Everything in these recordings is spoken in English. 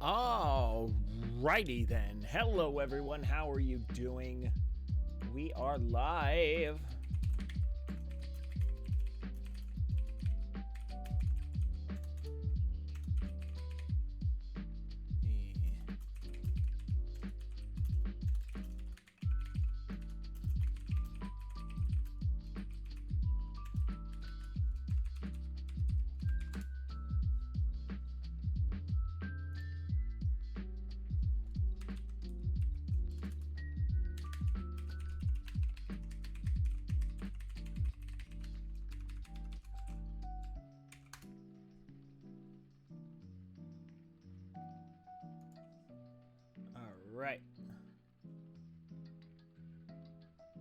Alrighty then. Hello everyone, how are you doing? We are live.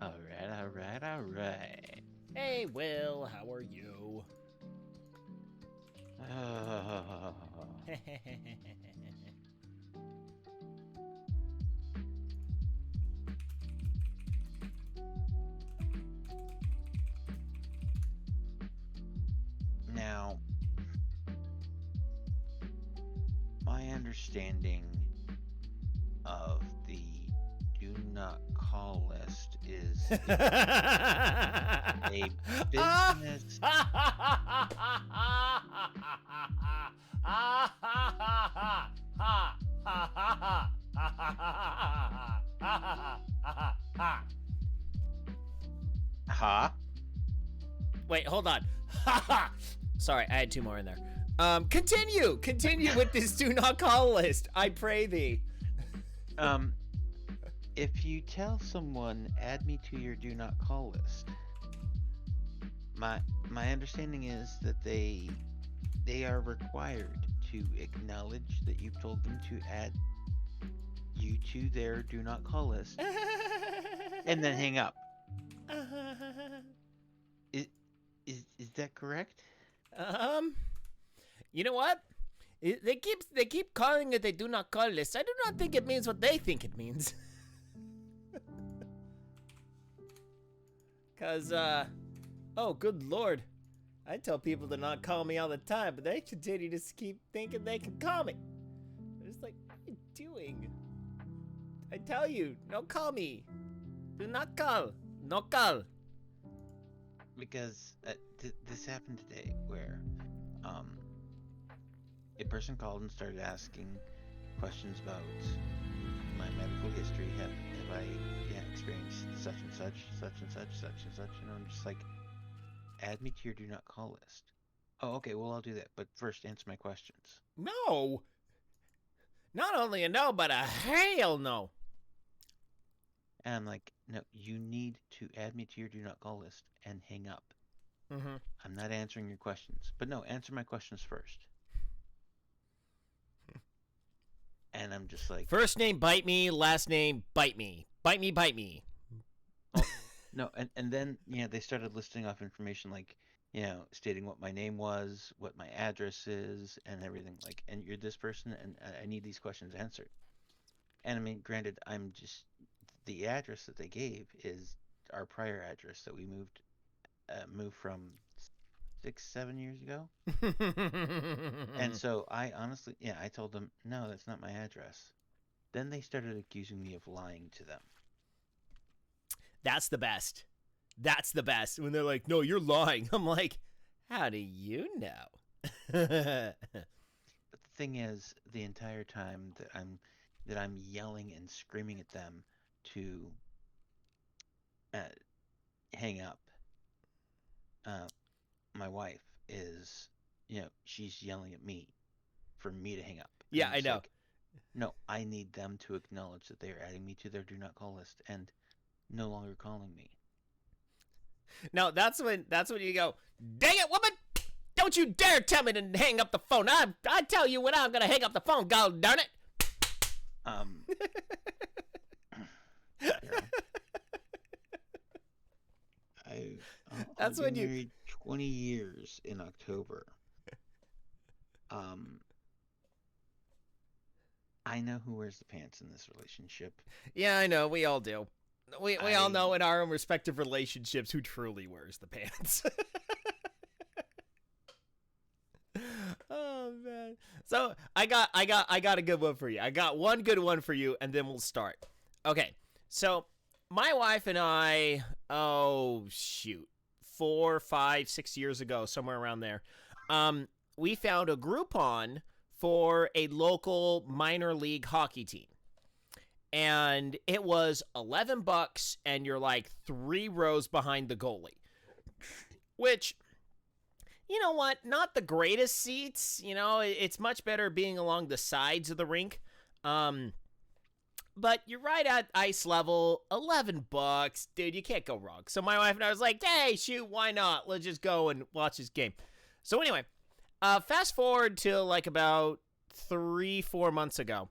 Alright. Alright. Hey Will, how are you? Now, my understanding of the do not call list is a business. Huh? Wait, hold on. Sorry, I had two more in there. Continue with this do not call list. I pray thee. If you tell someone, add me to your do not call list, my understanding is that they are required to acknowledge that you've told them to add you to their do not call list and then hang up. Is that correct? You know what? They keep calling it the do not call list. I do not think it means what they think it means. Cause oh good lord, I tell people to not call me all the time, but they continue to keep thinking they can call me. I'm just like, what are you doing? I tell you, don't call me. Do not call. No call. Because this happened today where a person called and started asking questions about my medical history. Have I experienced such and such, and I'm just like, add me to your do not call list. Oh, okay, well I'll do that, but first answer my questions. No. Not only a no, but a hell no. And I'm like, no, you need to add me to your do not call list and hang up. Mm-hmm. I'm not answering your questions, but no, answer my questions first. And I'm just like, first name bite me, last name bite me. Bite me, bite me. Oh, no, and then they started listing off information like, stating what my name was, what my address is, and everything. Like, and you're this person, and I need these questions answered. And I mean, granted, the address that they gave is our prior address that we moved from 6-7 years ago. And so I honestly, I told them, no, that's not my address. Then they started accusing me of lying to them. That's the best. That's the best. When they're like, no, you're lying. I'm like, how do you know? But the thing is, the entire time that I'm yelling and screaming at them to hang up, my wife is, she's yelling at me for me to hang up. And yeah, I know. Like, no, I need them to acknowledge that they are adding me to their do not call list and no longer calling me. No, that's when you go, dang it, woman! Don't you dare tell me to hang up the phone. I tell you when I'm gonna hang up the phone, god darn it! I've been married 20 years in October. I know who wears the pants in this relationship. Yeah, I know. We all do. We all know in our own respective relationships who truly wears the pants. Oh man. So I got a good one for you. I got one good one for you, and then we'll start. Okay, so my wife and I, oh shoot, 4, 5, 6 years ago, somewhere around there, we found a Groupon for a local minor league hockey team. And it was $11, and you're like 3 rows behind the goalie. Which, you know what? Not the greatest seats. You know, it's much better being along the sides of the rink. But you're right at ice level. $11, dude. You can't go wrong. So my wife and I was like, "Hey, shoot, why not? Let's just go and watch this game." So anyway, fast forward to like about 3-4 months ago.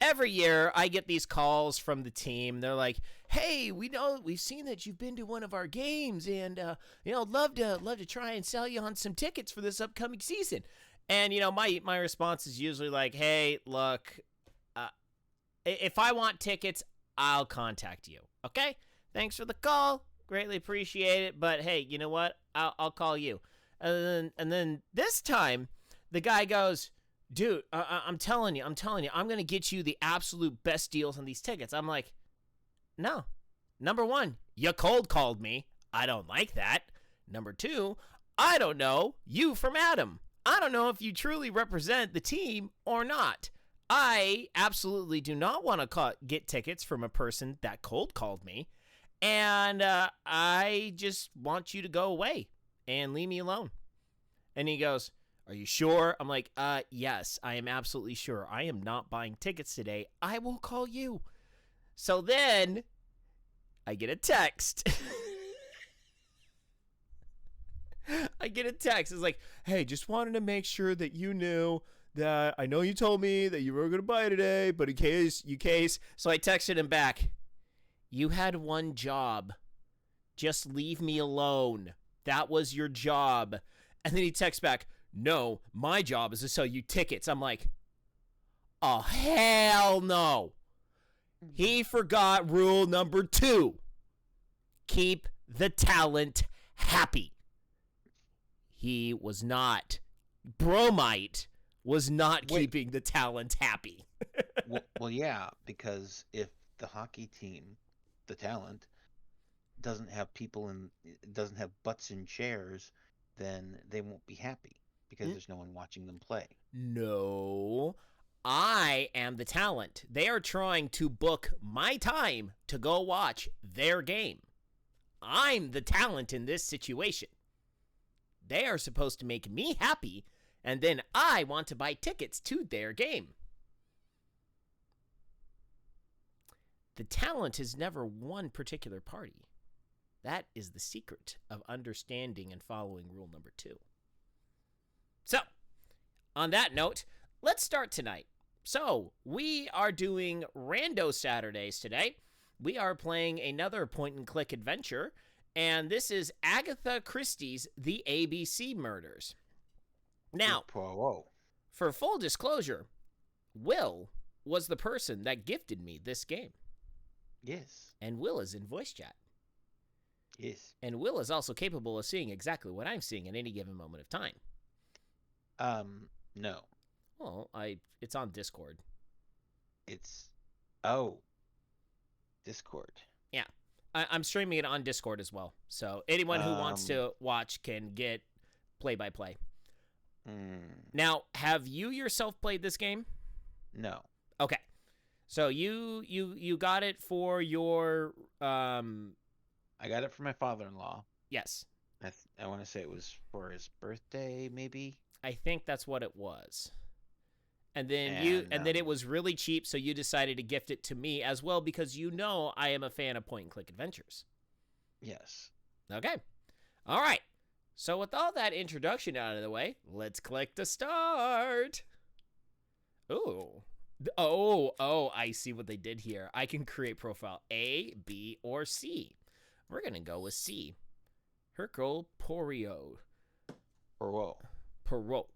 Every year I get these calls from the team. They're like, "Hey, we've seen that you've been to one of our games, and love to try and sell you on some tickets for this upcoming season." And my response is usually like, "Hey, look, if I want tickets, I'll contact you. Okay? Thanks for the call, greatly appreciate it. But hey, you know what? I'll call you." And then this time, the guy goes, "Dude, I'm telling you, I'm going to get you the absolute best deals on these tickets." I'm like, "No. Number one, you cold called me. I don't like that. Number two, I don't know you from Adam. I don't know if you truly represent the team or not. I absolutely do not want to get tickets from a person that cold called me. And I just want you to go away and leave me alone." And he goes, "Are you sure?" I'm like, yes, I am absolutely sure. I am not buying tickets today. I will call you." So then I get a text. It's like, "Hey, just wanted to make sure that you knew that I know you told me that you were going to buy today, but in case. So I texted him back, "You had one job. Just leave me alone. That was your job." And then he texts back, "No, my job is to sell you tickets." I'm like, oh, hell no. He forgot rule number 2. Keep the talent happy. He was not. Bromite was not keeping the talent happy. well, yeah, because if the hockey team, the talent, doesn't have doesn't have butts in chairs, then they won't be happy because there's no one watching them play. No, I am the talent. They are trying to book my time to go watch their game. I'm the talent in this situation. They are supposed to make me happy, and then I want to buy tickets to their game. The talent is never one particular party. That is the secret of understanding and following rule number 2. So, on that note, let's start tonight. So, we are doing Rando Saturdays today. We are playing another point-and-click adventure, and this is Agatha Christie's The ABC Murders. Now, for full disclosure, Will was the person that gifted me this game. Yes. And Will is in voice chat. Yes. And Will is also capable of seeing exactly what I'm seeing at any given moment of time. No. Well, it's on Discord. Discord. Yeah. I'm streaming it on Discord as well. So anyone who wants to watch can get play-by-play. Now, have you yourself played this game? No. Okay. So you got it for your I got it for my father-in-law. Yes. I want to say it was for his birthday, maybe. I think that's what it was. And then then it was really cheap, so you decided to gift it to me as well because I am a fan of point-and-click adventures. Yes. Okay. All right. So with all that introduction out of the way, let's click to start. Ooh. Oh, I see what they did here. I can create profile A, B, or C. We're going to go with C. Hercule Poirot. Poirot.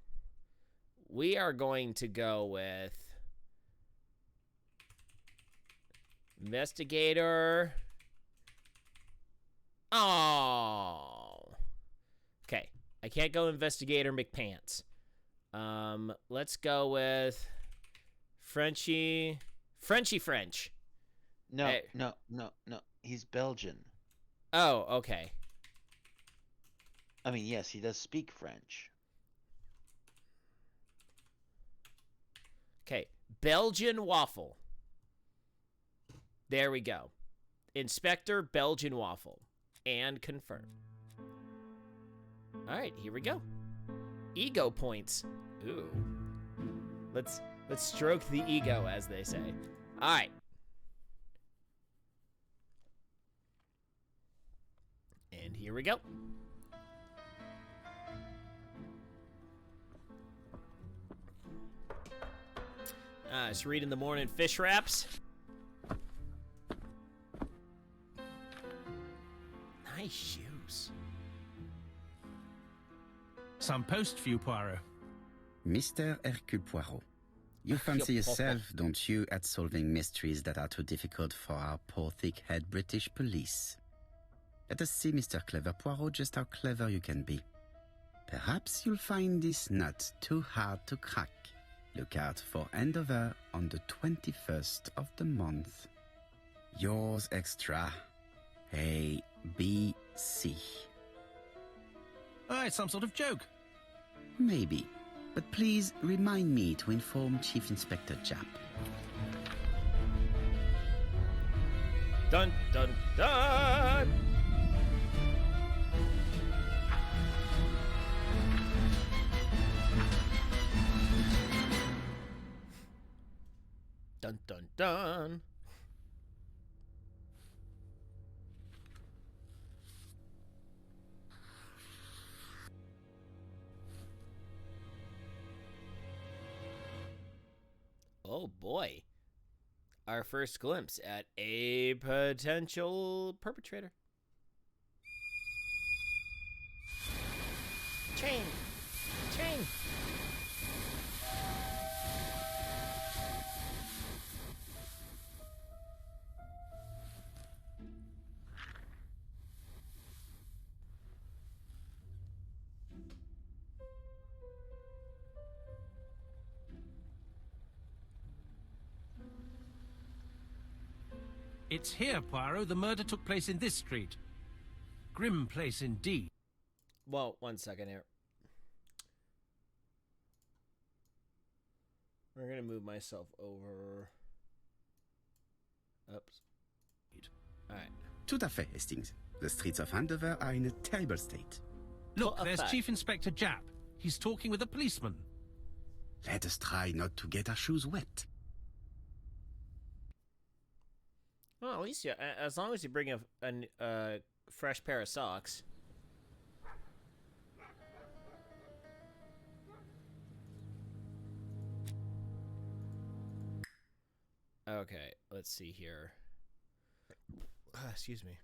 We are going to go with investigator. Oh. Okay. I can't go investigator McPants. Let's go with Frenchie French. No, Hey. no. He's Belgian. Oh, okay. I mean, yes, he does speak French. Okay, Belgian waffle. There we go. Inspector Belgian waffle. And confirm. All right, here we go. Ego points. Ooh. Let's stroke the ego, as they say. All right. And here we go. Just reading the morning fish wraps. Nice shoes. Some post for you, Poirot. Mr. Hercule Poirot, you fancy yourself, don't you, at solving mysteries that are too difficult for our poor thick-head British police? Let us see, Mr. Clever Poirot, just how clever you can be. Perhaps you'll find this nut too hard to crack. Look out for handover on the 21st of the month. Yours extra. A, B, C. Oh, it's some sort of joke. Maybe. But please remind me to inform Chief Inspector Japp. Dun, dun, dun! Dun, dun, dun. Oh boy. Our first glimpse at a potential perpetrator. Train! It's here, Poirot. The murder took place in this street. Grim place indeed. Well, one second here. We're gonna move myself over. Oops. Alright. Tout à fait, Hastings. The streets of Andover are in a terrible state. Look, What a there's fact. Chief Inspector Japp. He's talking with a policeman. Let us try not to get our shoes wet. Well, at least as long as you bring a fresh pair of socks. Okay, let's see here. Excuse me.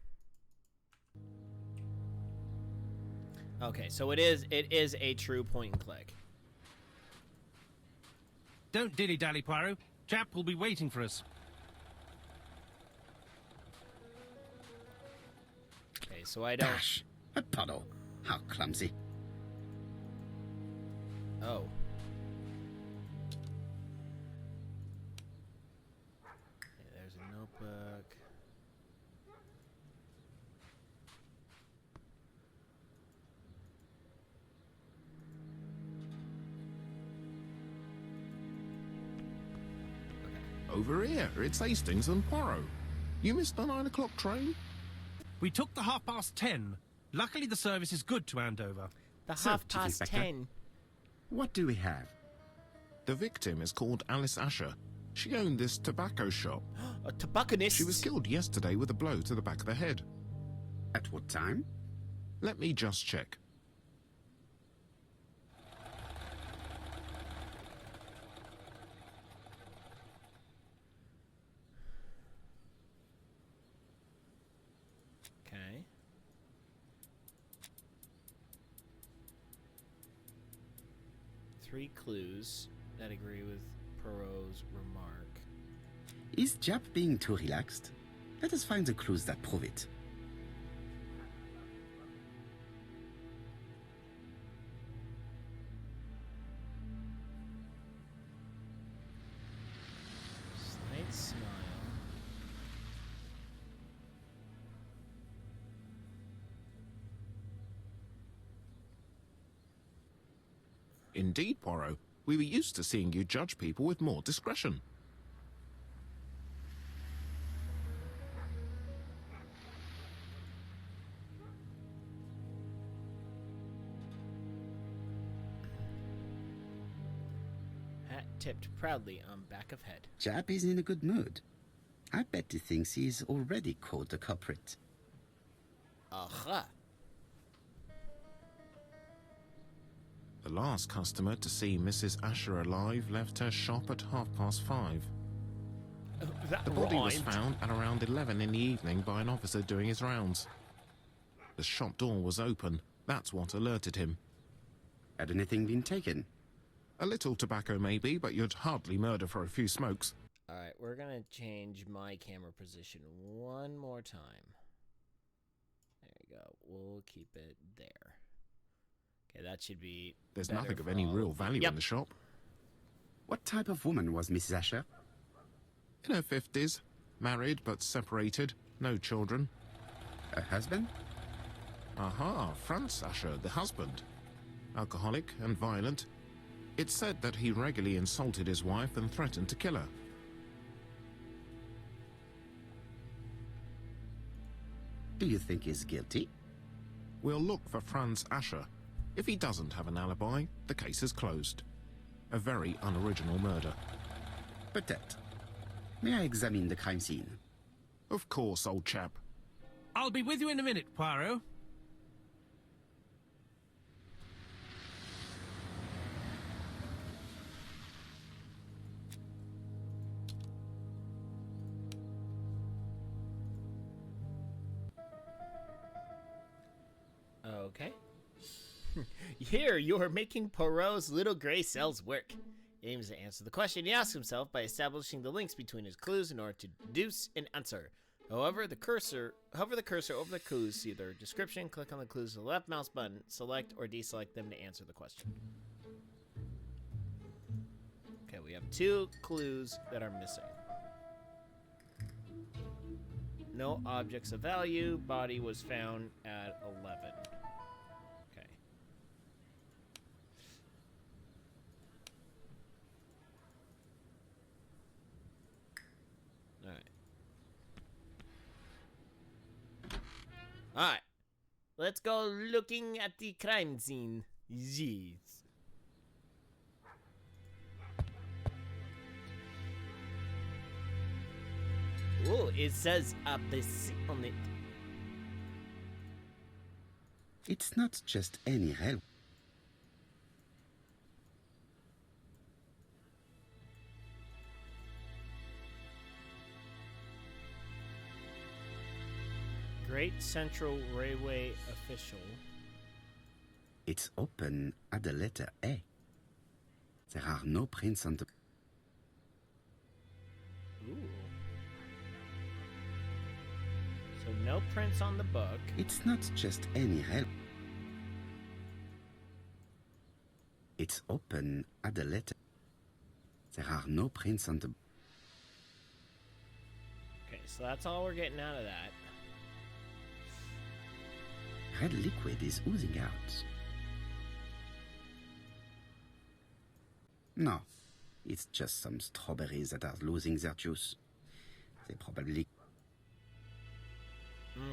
Okay, so it is a true point and click. Don't dilly-dally, Poirot. Japp will be waiting for us. Okay, so I don't. Dash! A puddle. How clumsy. Oh. Okay, there's a notebook. Over here, it's Hastings and Poirot. You missed the 9 o'clock train? We took the 10:30. Luckily, the service is good to Andover. The So, half Chief past Inspector? 10. What do we have? The victim is called Alice Asher. She owned this tobacco shop. A tobacconist. She was killed yesterday with a blow to the back of the head. At what time? Let me just check. Okay. Three clues that agree with Perot's remark. Is Japp being too relaxed? Let us find the clues that prove it. Indeed, Poirot. We were used to seeing you judge people with more discretion. Hat tipped proudly on back of head. Chap is in a good mood. I bet he thinks he's already caught the culprit. Aha! The last customer to see Mrs. Asher alive left her shop at 5:30. That The body was rhymed. found at around 11 in the evening by an officer doing his rounds. The shop door was open. That's what alerted him. Had anything been taken? A little tobacco maybe, but you'd hardly murder for a few smokes. Alright, we're gonna change my camera position one more time. There you go. We'll keep it there. Okay, that should be. There's better nothing of for any all real of you. value Yep. in the shop. What type of woman was Mrs. Asher? In her 50s, married but separated, no children. Her husband? Aha, Franz Asher, the husband. Alcoholic and violent. It's said that he regularly insulted his wife and threatened to kill her. Do you think he's guilty? We'll look for Franz Asher. If he doesn't have an alibi, the case is closed. A very unoriginal murder. Peut-être. May I examine the crime scene? Of course, old chap. I'll be with you in a minute, Poirot. Okay. Here, you are making Poirot's little gray cells work. He aims to answer the question he asks himself by establishing the links between his clues in order to deduce an answer. Hover the cursor over the clues, see their description, click on the clues with the left mouse button, select or deselect them to answer the question. Okay, we have 2 clues that are missing. No objects of value. Body was found at 11. Okay. Alright. Let's go looking at the crime scene. Jeez. Oh, it says ABC on it. It's not just any railway. Great Central Railway official. It's open at the letter A. There are no prints on the... Ooh. So no prints on the book. It's not just any rail. It's open at the letter. There are no prints on the... Okay, so that's all we're getting out of that. Red liquid is oozing out. No, it's just some strawberries that are losing their juice. They probably...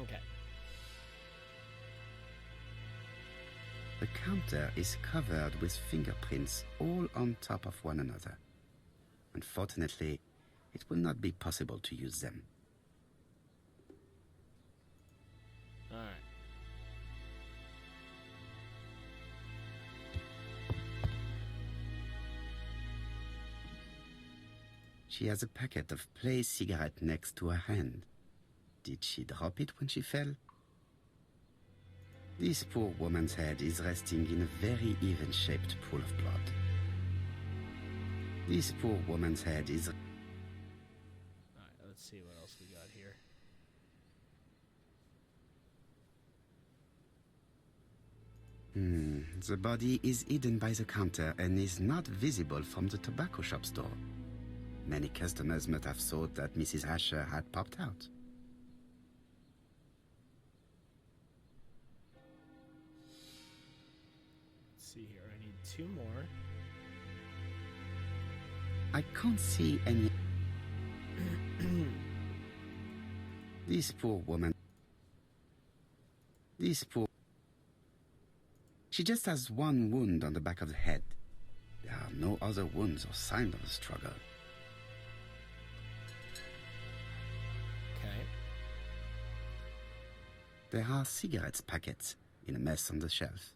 Okay. The counter is covered with fingerprints all on top of one another. Unfortunately, it will not be possible to use them. Alright. She has a packet of play cigarette next to her hand. Did she drop it when she fell? This poor woman's head is resting in a very even-shaped pool of blood. This poor woman's head is... Alright, let's see what else we got here. The body is hidden by the counter and is not visible from the tobacco shop's door. Many customers might have thought that Mrs. Asher had popped out. Let's see here, I need 2 more. I can't see any. This poor woman. This poor. She just has one wound on the back of the head. There are no other wounds or signs of a struggle. Okay. There are cigarettes packets in a mess on the shelf.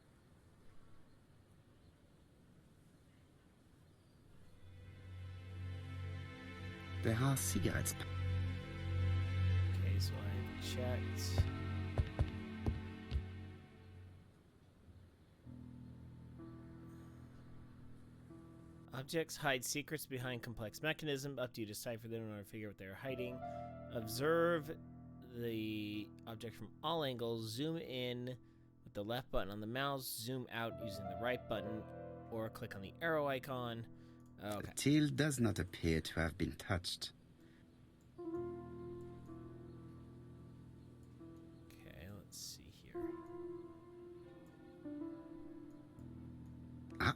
There are cigarettes. Okay, so I've checked. Objects hide secrets behind complex mechanism. Up to you to decipher them in order to figure out what they're hiding. Observe the object from all angles. Zoom in with the left button on the mouse. Zoom out using the right button, or click on the arrow icon. Okay. The tail does not appear to have been touched. Okay, let's see here. Ah,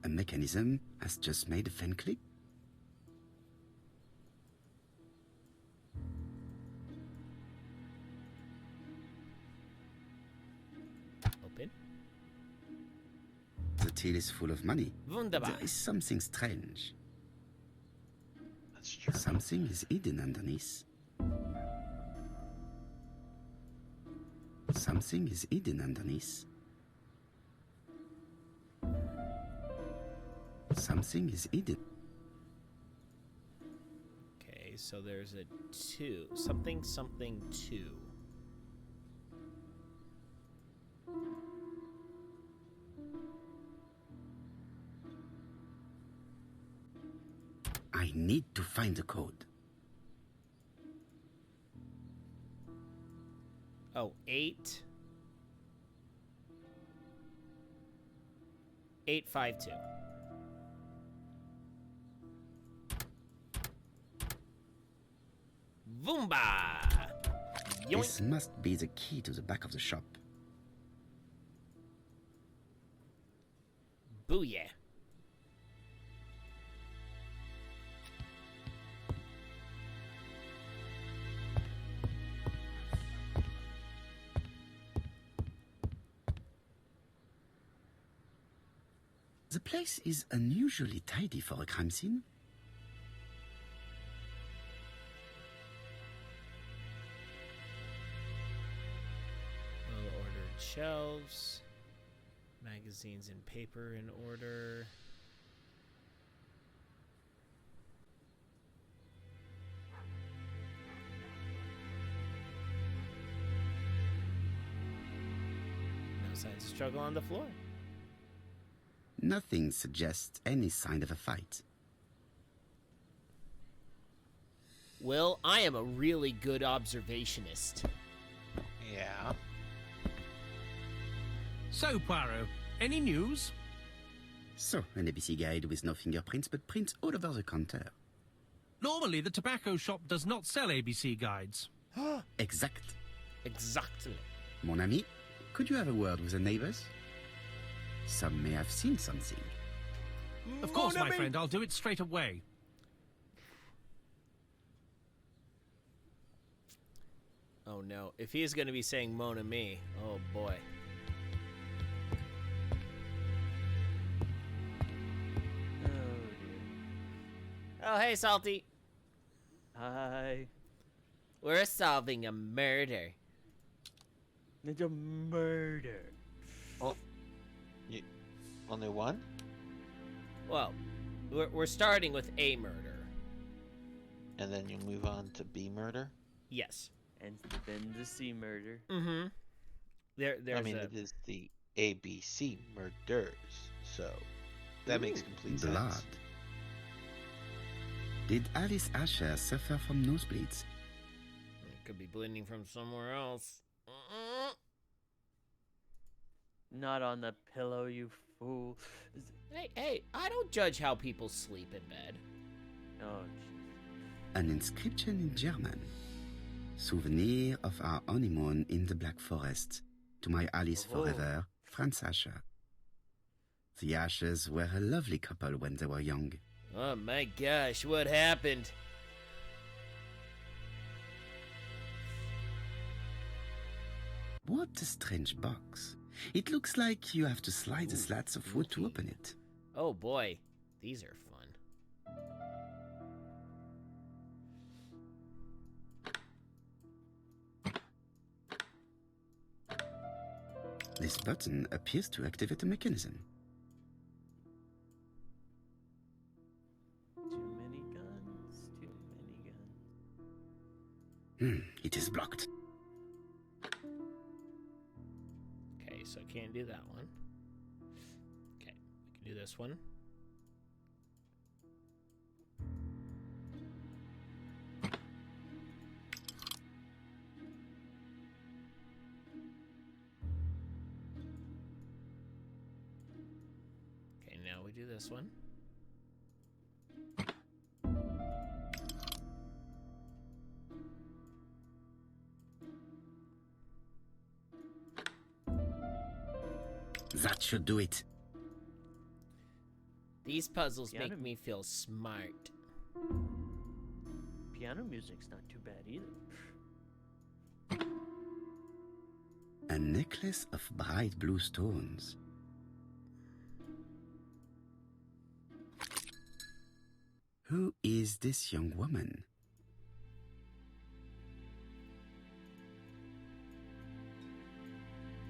a mechanism has just made a fan click. Open. The till is full of money. Wunderbar. There is something strange. That's true. Something is hidden underneath. Something is hidden underneath. Something is hidden. Okay, so there's a 2. Something, 2. I need to find the code. Oh, 8. 852. Voomba! This Yoink! must be the key to the back of the shop. Booyah! The place is unusually tidy for a crime scene. Well-ordered shelves. Magazines and paper in order. No signs of struggle on the floor. Nothing suggests any sign of a fight. Will, I am a really good observationist. Yeah. So, Poirot, any news? So, an ABC guide with no fingerprints but prints all over the counter. Normally, the tobacco shop does not sell ABC guides. Exact. Exactly. Mon ami, could you have a word with the neighbors? Some may have seen something. Of course, Mon my ami. friend, I'll do it straight away. Oh no, if he's gonna be saying Mon ami, oh boy. Oh dear. Oh hey, Salty. Hi. We're solving a murder. It's a murder. Only one? Well, we're starting with a murder. And then you move on to B murder? Yes. And then the C murder. Mm-hmm. There's I mean, it is the ABC murders, so that makes complete Blood. sense. Did Alice Asher suffer from nosebleeds? It could be bleeding from somewhere else. Not on the pillow, you fool. Hey, I don't judge how people sleep in bed. Oh, jeez. An inscription in German. Souvenir of our honeymoon in the Black Forest. To my Alice Oh. forever, Franz Asher. The Ashers were a lovely couple when they were young. Oh my gosh, what happened? What a strange box. It looks like you have to slide the slats of wood to open it. Oh boy, these are fun. This button appears to activate a mechanism. Too many guns, too many guns. It is blocked. Okay, so I can't do that one. Okay, we can do this one. Okay, now we do this one. That should do it. These puzzles Piano make me feel smart. Piano music's not too bad either. A necklace of bright blue stones. Who is this young woman?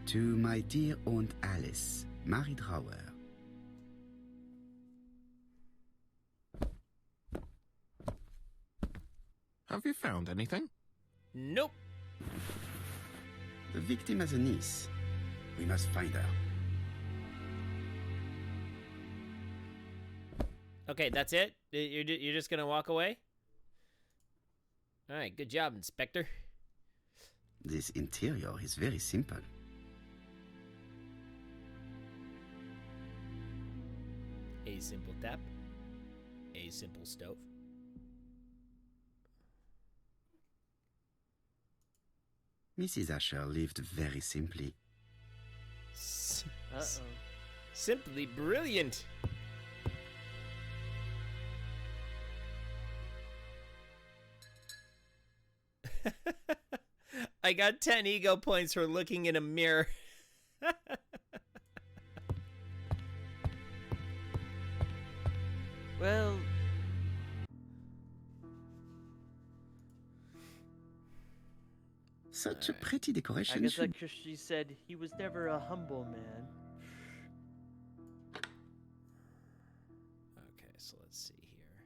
To my dear Aunt Alice, Mary Drower. Have you found anything? Nope. The victim has a niece. We must find her. Okay, that's it? You're just gonna walk away? Alright, good job, Inspector. This interior is very simple. A simple tap. A simple stove. Mrs. Asher lived very simply. Uh-oh. Simply brilliant. I got 10 ego points for looking in a mirror. Well, Such a Alright. pretty I decoration guess should... like she said, he was never a humble man. Okay, so let's see here.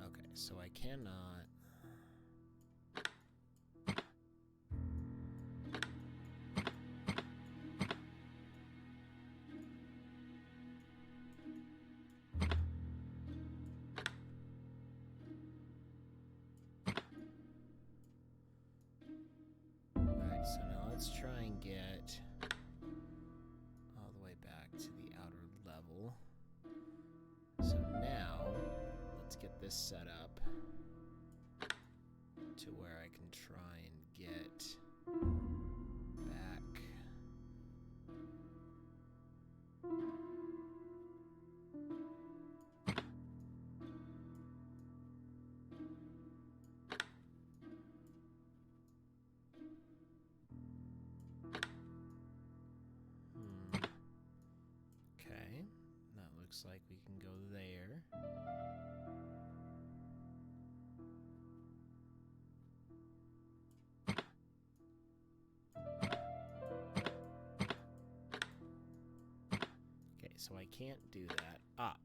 Okay, so I cannot. Alright, so now let's try and get all the way back to the outer level. So now, let's get this set up to where I can try and get back. Okay, that looks like we can go there. Okay, so I can't do that. Ah.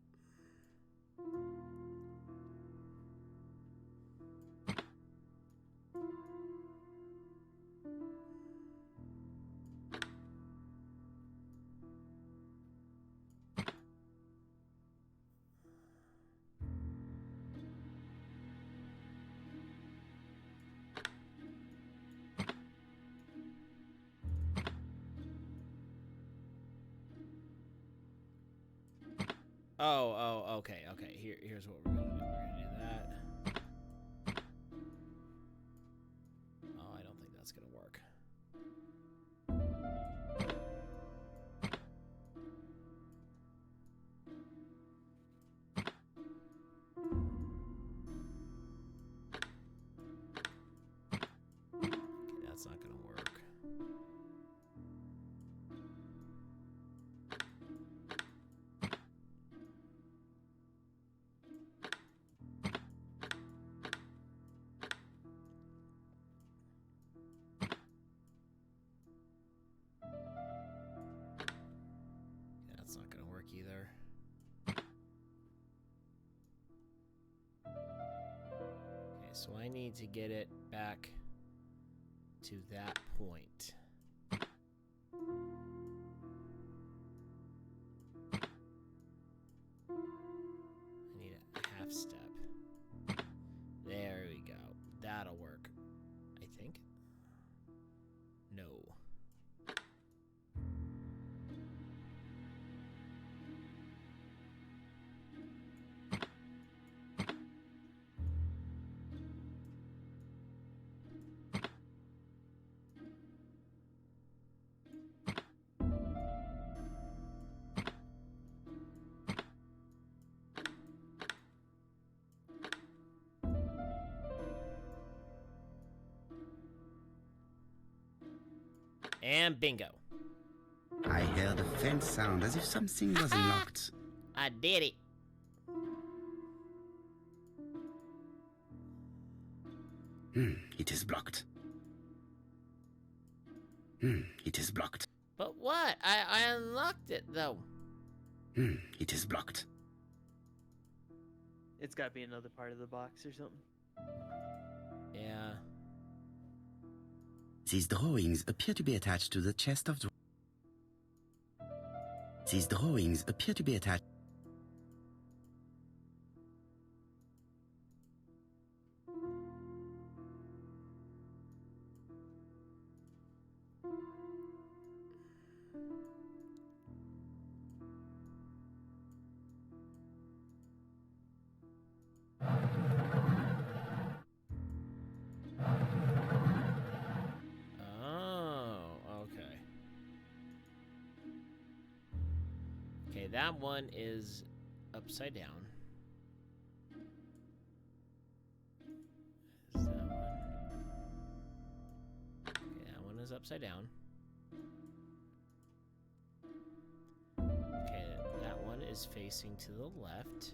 Okay. Here's what we're gonna do. We're gonna do that. Oh, I don't think that's gonna work. Okay, that's not gonna work. That's not gonna work either. Okay, so I need to get it back to that point. I need a half step. There we go. That'll work. I think. No. And bingo. I heard a faint sound as if something was locked. I did it. It is blocked. It is blocked. But what? I unlocked it though. It is blocked. It's got to be another part of the box or something. Yeah. These drawings appear to be attached to the chest of... These drawings appear to be attached... Okay, that one is upside down. Is that one? Okay, that one is upside down. Okay, that one is facing to the left.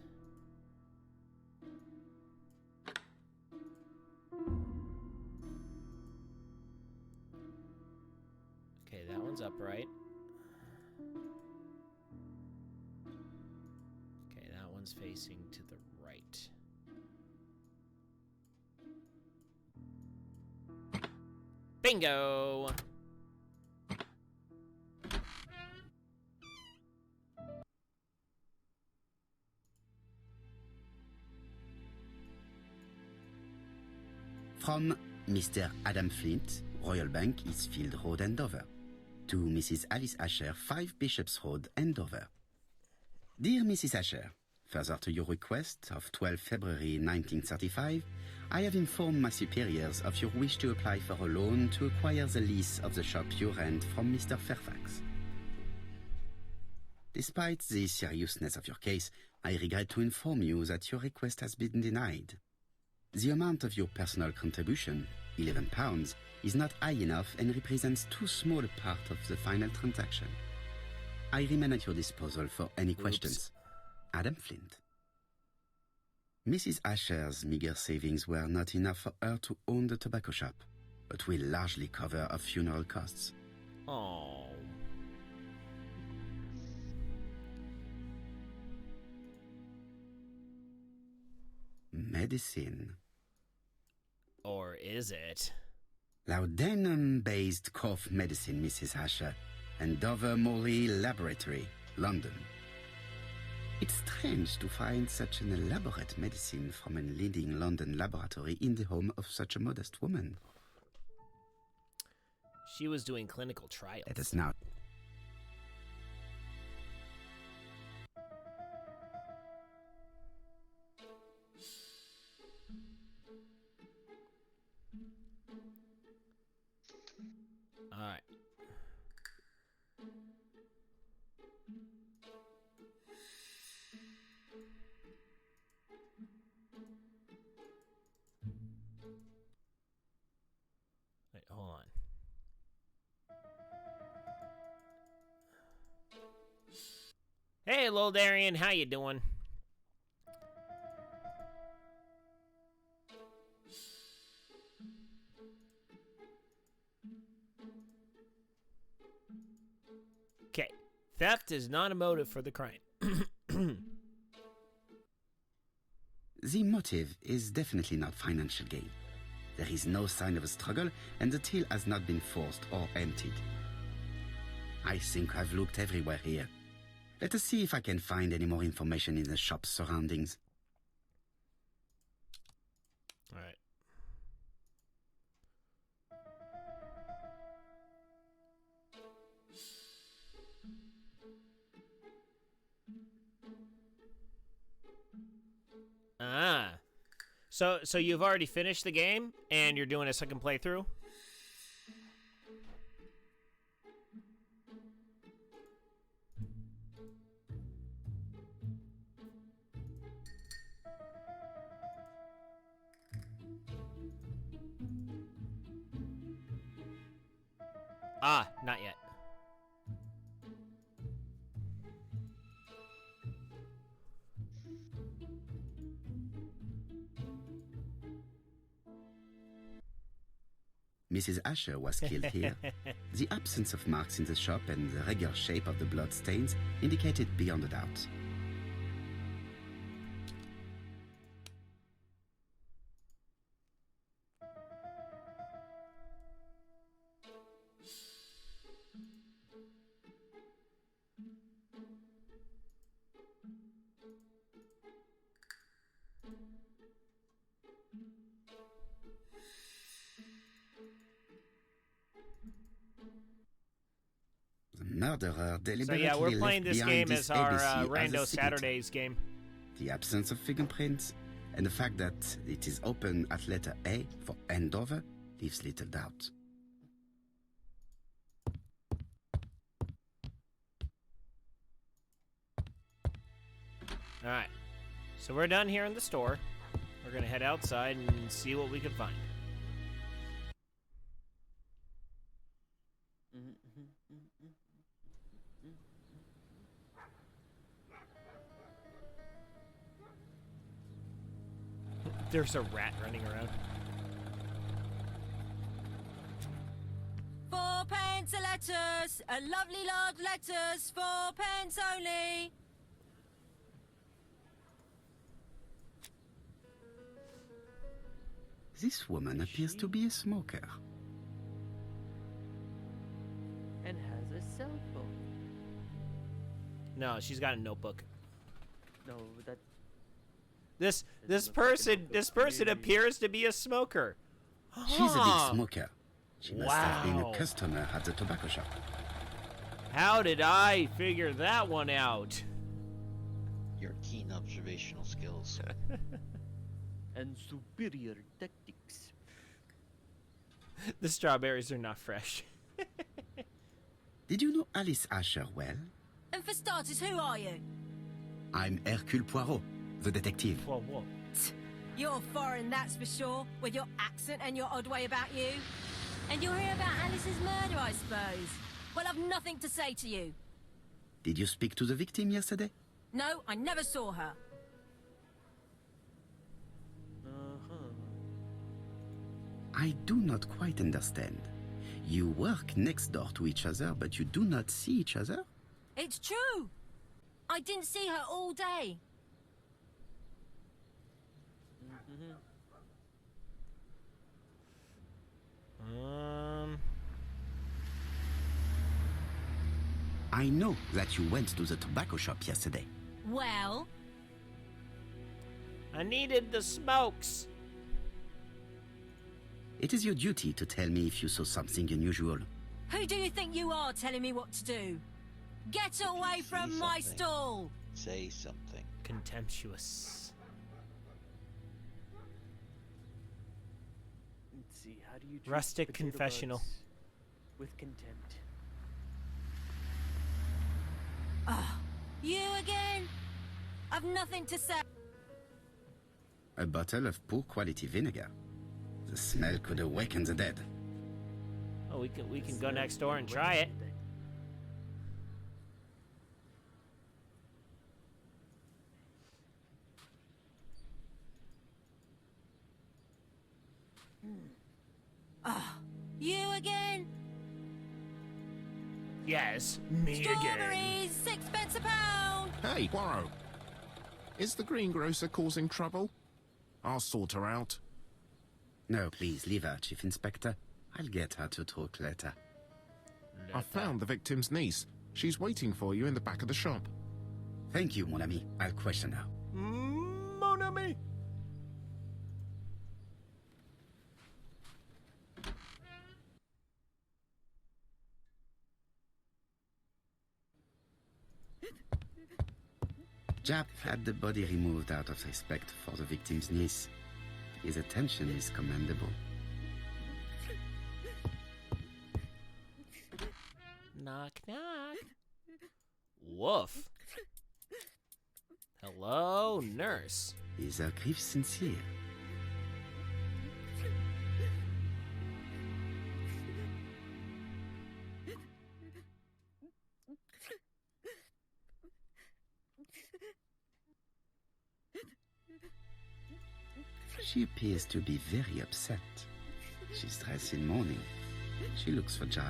Okay, that one's upright. Okay, that one's facing to the right. Bingo! From Mr. Adam Flint, Royal Bank, Eastfield Road, Andover. To Mrs. Alice Asher, 5 Bishops Road, Andover. Dear Mrs. Asher, further to your request of 12 February 1935, I have informed my superiors of your wish to apply for a loan to acquire the lease of the shop you rent from Mr. Fairfax. Despite the seriousness of your case, I regret to inform you that your request has been denied. The amount of your personal contribution, £11, is not high enough and represents too small a part of the final transaction. I remain at your disposal for any questions. Adam Flint. Mrs. Asher's meager savings were not enough for her to own the tobacco shop, but will largely cover her funeral costs. Oh. Medicine. Or is it? Laudanum-based cough medicine, Mrs. Asher, and Dover Morley Laboratory, London. It's strange to find such an elaborate medicine from a leading London laboratory in the home of such a modest woman. She was doing clinical trials. Let us now. Hey, little Darian, how you doing? Okay, theft is not a motive for the crime. The motive is definitely not financial gain. There is no sign of a struggle, and the till has not been forced or emptied. I think I've looked everywhere here. Let us see if I can find any more information in the shop's surroundings. All right. Ah. So you've already finished the game and you're doing a second playthrough? Ah, not yet. Mrs. Asher was killed here. The absence of marks in the shop and the regular shape of the blood stains indicated beyond a doubt. The murderer So deliberately yeah, we're left playing this behind game as our ABC as a Rando signature. Saturdays game. The absence of fingerprints and the fact that it is open at letter A for Andover leaves little doubt. All right. So we're done here in the store. We're going to head outside and see what we can find. There's a rat running around. 4 pence a letters, a lovely large letters, 4 pence only. This woman appears to be a smoker. And has a cell phone. No, she's got a notebook. No, that This Doesn't look like a notebook person to me. appears to be a smoker. She's a big Huh. smoker. She must have been Wow. a customer at the tobacco shop. How did I figure that one out? Your keen observational skills. and superior tactics. The strawberries are not fresh. Did you know Alice Asher well? And for starters, who are you? I'm Hercule Poirot, the detective. Whoa. You're foreign, that's for sure, with your accent and your odd way about you. And you'll hear about Alice's murder, I suppose. Well, I've nothing to say to you. Did you speak to the victim yesterday? No, I never saw her. I do not quite understand. You work next door to each other, but you do not see each other? It's true. I didn't see her all day. I know that you went to the tobacco shop yesterday. Well, I needed the smokes. It is your duty to tell me if you saw something unusual. who do you think you are telling me what to do? Get away see from my something. stall. Say something. Contemptuous. Let's see, how do you treat Rustic potato confessional. bugs with contempt? You again? I've nothing to say. A bottle of poor quality vinegar. The smell could awaken the dead. Oh, we can go next door and try it. You again? Yes, me again. Strawberries, 6 pence a pound. Hey, Poirot. Is the greengrocer causing trouble? I'll sort her out. No, please, leave her, Chief Inspector. I'll get her to talk later. I found the victim's niece. She's waiting for you in the back of the shop. Thank you, mon ami. I'll question her. Mon ami. Jap had the body removed out of respect for the victim's niece. His attention is commendable. Knock, knock. Woof. Hello, nurse. Is her grief sincere? She appears to be very upset. She's dressed in mourning. She looks fragile.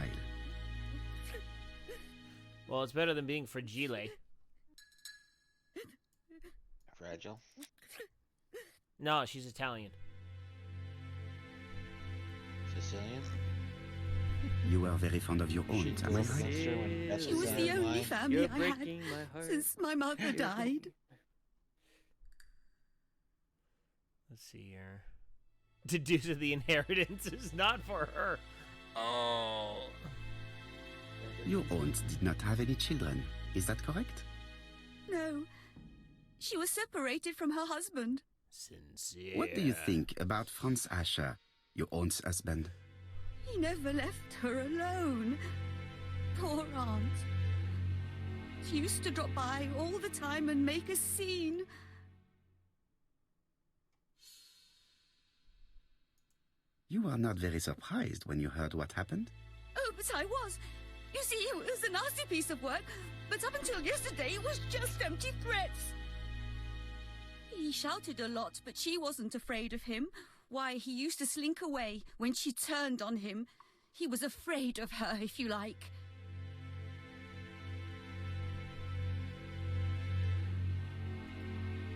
Well, it's better than being fragile. Fragile. No, she's Italian. Sicilian. You are very fond of your own, am I right? She was the only family You're I had breaking my heart. since my mother died. Let's see here. Due to the inheritance is not for her. Oh. Your aunt did not have any children. Is that correct? No. She was separated from her husband. Sincere. What do you think about Franz Asher, your aunt's husband? He never left her alone. Poor aunt. She used to drop by all the time and make a scene. You are not very surprised when you heard what happened? Oh, but I was. You see, it was a nasty piece of work, but up until yesterday, it was just empty threats. He shouted a lot, but she wasn't afraid of him. Why, he used to slink away when she turned on him. He was afraid of her, if you like.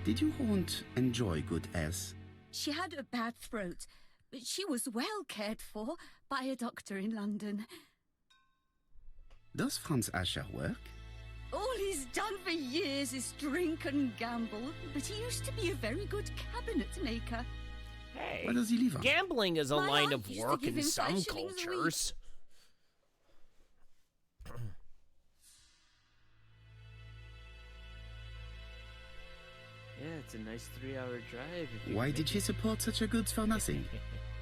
Did your aunt enjoy good health? She had a bad throat, but she was well cared for by a doctor in London. Does Franz Asher work? All he's done for years is drink and gamble, but he used to be a very good cabinet maker. Hey, What does he live on? gambling is a My line aunt of used to work give in him some 5 shillings a week. cultures. Yeah, it's a nice 3-hour drive. if you Why make did she support such a goods for nothing?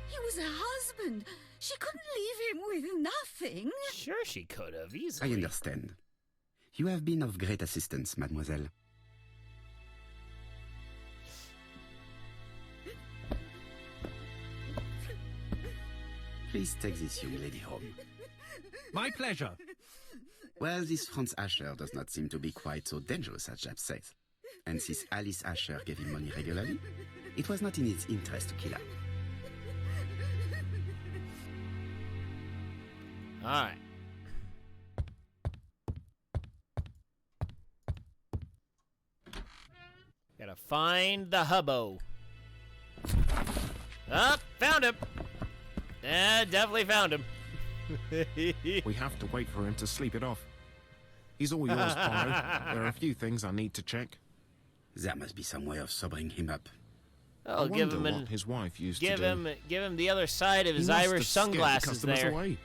He was her husband. She couldn't leave him with nothing. Sure, she could have I easily. understand. You have been of great assistance, mademoiselle. Please take this young lady home. My pleasure. Well, this Franz Asher does not seem to be quite so dangerous as Jap says. And since Alice Asher gave him money regularly, it was not in his interest to kill her. All right. Gotta find the hubbo. Ah, found him. Definitely found him. We have to wait for him to sleep it off. He's all yours, Poirot. There are a few things I need to check. There must be some way of sobering him up. I'll I give wonder him what his wife used to give do. him the other side of He his must Irish have scared the sunglasses customers there. away.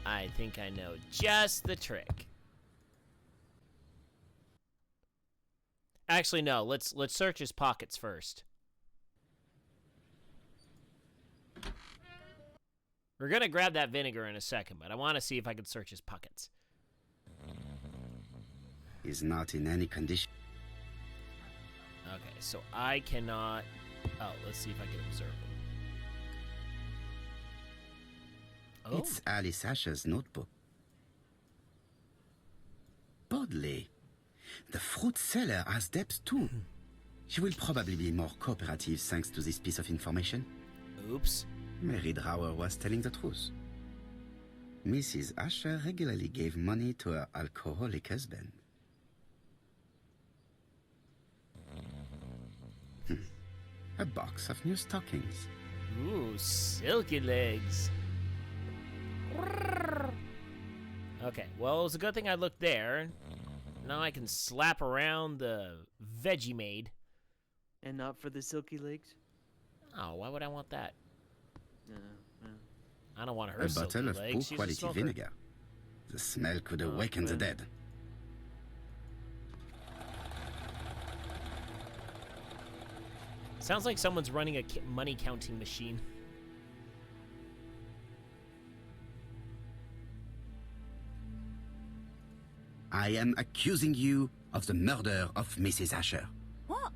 I think I know just the trick. Actually, no. Let's search his pockets first. We're gonna grab that vinegar in a second, but I want to see if I can search his pockets. He's not in any condition. Okay, so I cannot. Oh, let's see if I can observe him. Oh, It's Alice Asher's notebook. Bodley. The fruit seller has debts too. She will probably be more cooperative thanks to this piece of information. Oops. Mary Drower was telling the truth. Mrs. Asher regularly gave money to her alcoholic husband. A box of new stockings. Ooh, silky legs. Okay, well, it was a good thing I looked there. Now I can slap around the veggie maid. And not for the silky legs? Oh, why would I want that? No. I don't want her A silky bottle of legs. poor She's a quality smoker. vinegar. The smell could Oh, awaken the man. dead. Sounds like someone's running a money counting machine. I am accusing you of the murder of Mrs. Asher. What?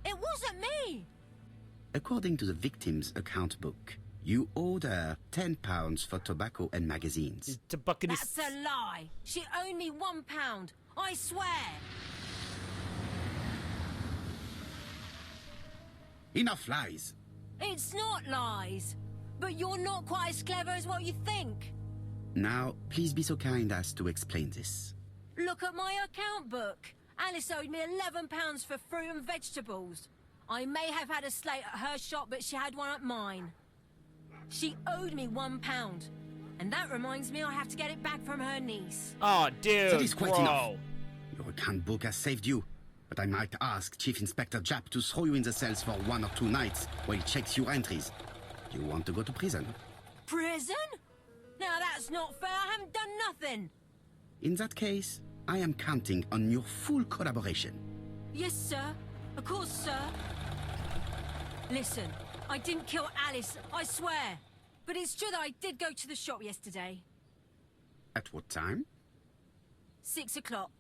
It wasn't me! According to the victim's account book, you owed her £10 for tobacco and magazines. Tobacconist. That's a lie. She owed me £1. I swear. Enough lies! It's not lies. But you're not quite as clever as what you think. Now, please be so kind as to explain this. Look at my account book. Alice owed me £11 for fruit and vegetables. I may have had a slate at her shop, but she had one at mine. She owed me £1. And that reminds me I have to get it back from her niece. Oh, dude, That is quite bro. enough. Your account book has saved you, but I might ask Chief Inspector Japp to throw you in the cells for 1 or 2 nights while he checks your entries. You want to go to prison? Prison? Now that's not fair. I haven't done nothing. In that case, I am counting on your full collaboration. Yes, sir. Of course, sir. Listen, I didn't kill Alice, I swear. But it's true that I did go to the shop yesterday. At what time? 6 o'clock.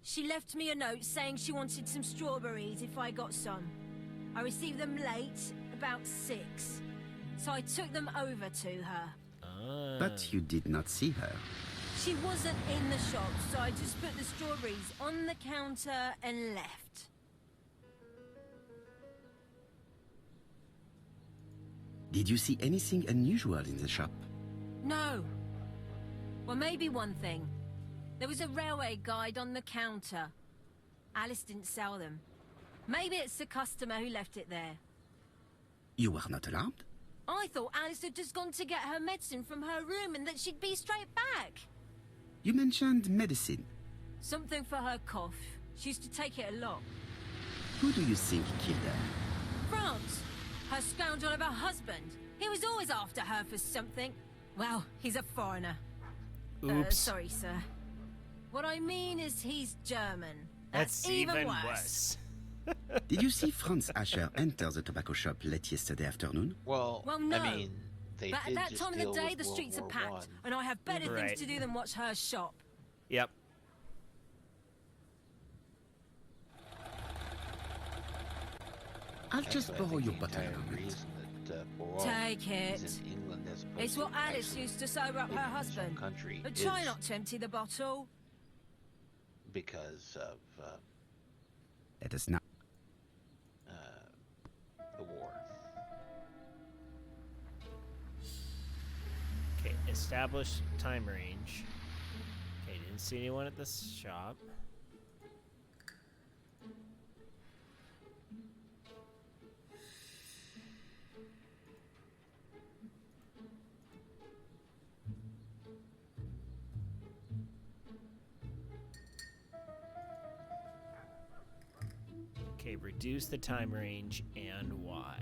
She left me a note saying she wanted some strawberries if I got some. I received them late, about 6. So I took them over to her. Ah. But you did not see her. She wasn't in the shop, so I just put the strawberries on the counter and left. Did you see anything unusual in the shop? No. Well, maybe one thing. There was a railway guide on the counter. Alice didn't sell them. Maybe it's the customer who left it there. You were not alarmed? I thought Alice had just gone to get her medicine from her room and that she'd be straight back. You mentioned medicine. Something for her cough. She used to take it a lot. Who do you think killed her? France, her scoundrel of a husband. He was always after her for something. Well, he's a foreigner. Oops. Sorry, sir. What I mean is he's German. That's even worse. Did you see Franz Asher enter the tobacco shop late yesterday afternoon? Well, Well, no. I mean, they But at did that just time of the deal day, with the World streets are War packed, One. and I have better Right. things to do than watch her shop. Yep. I'll just I borrow think your the bottle entire a moment. reason that Poirot Take it. is in England as opposed It's what to Alice actually used to sober up her living in some husband. country But try is not to empty the bottle. because of Let us not. the war. Okay, establish time range. Okay, didn't see anyone at the shop. Okay, reduce the time range and why.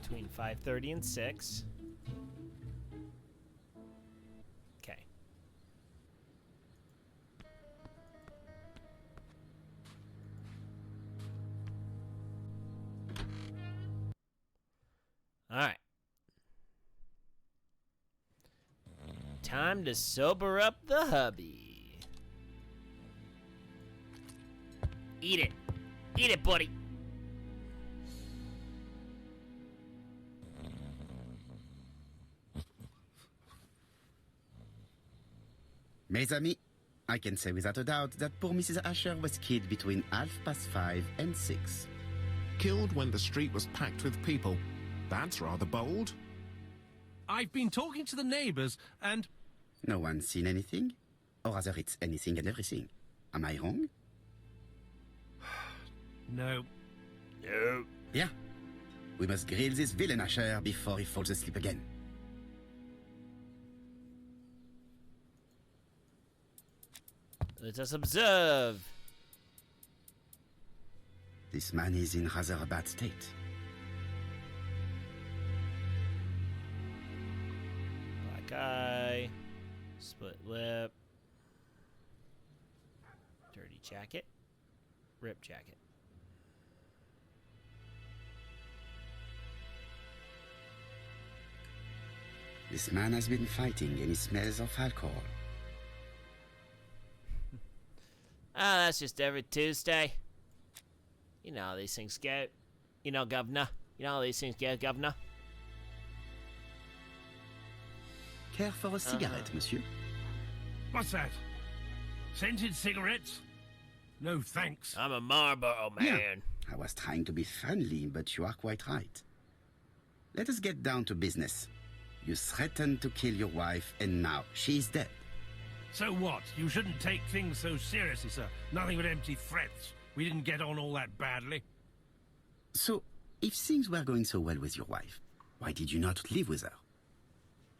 Between 5:30 and 6. Okay. All right. Time to sober up the hubby. Eat it. Eat it, buddy. Mes amis, I can say without a doubt that poor Mrs. Asher was killed between 5:30 and 6. Killed when the street was packed with people. That's rather bold. I've been talking to the neighbors, and No one's seen anything? Or rather, it's anything and everything. Am I wrong? no. No. Yeah. We must grill this villain Asher before he falls asleep again. Let us observe. This man is in rather a bad state. Black eye. Split lip. Dirty jacket. Rip jacket. This man has been fighting and he smells of alcohol. Ah, that's just every Tuesday. You know how these things go. You know, Governor. You know how these things go, Governor. Care for a cigarette, monsieur? What's that? Scented cigarettes? No thanks. I'm a Marlboro man. Yeah. I was trying to be friendly, but you are quite right. Let us get down to business. You threatened to kill your wife, and now she is dead. So what? You shouldn't take things so seriously, sir. Nothing but empty threats. We didn't get on all that badly. So, if things were going so well with your wife, why did you not live with her?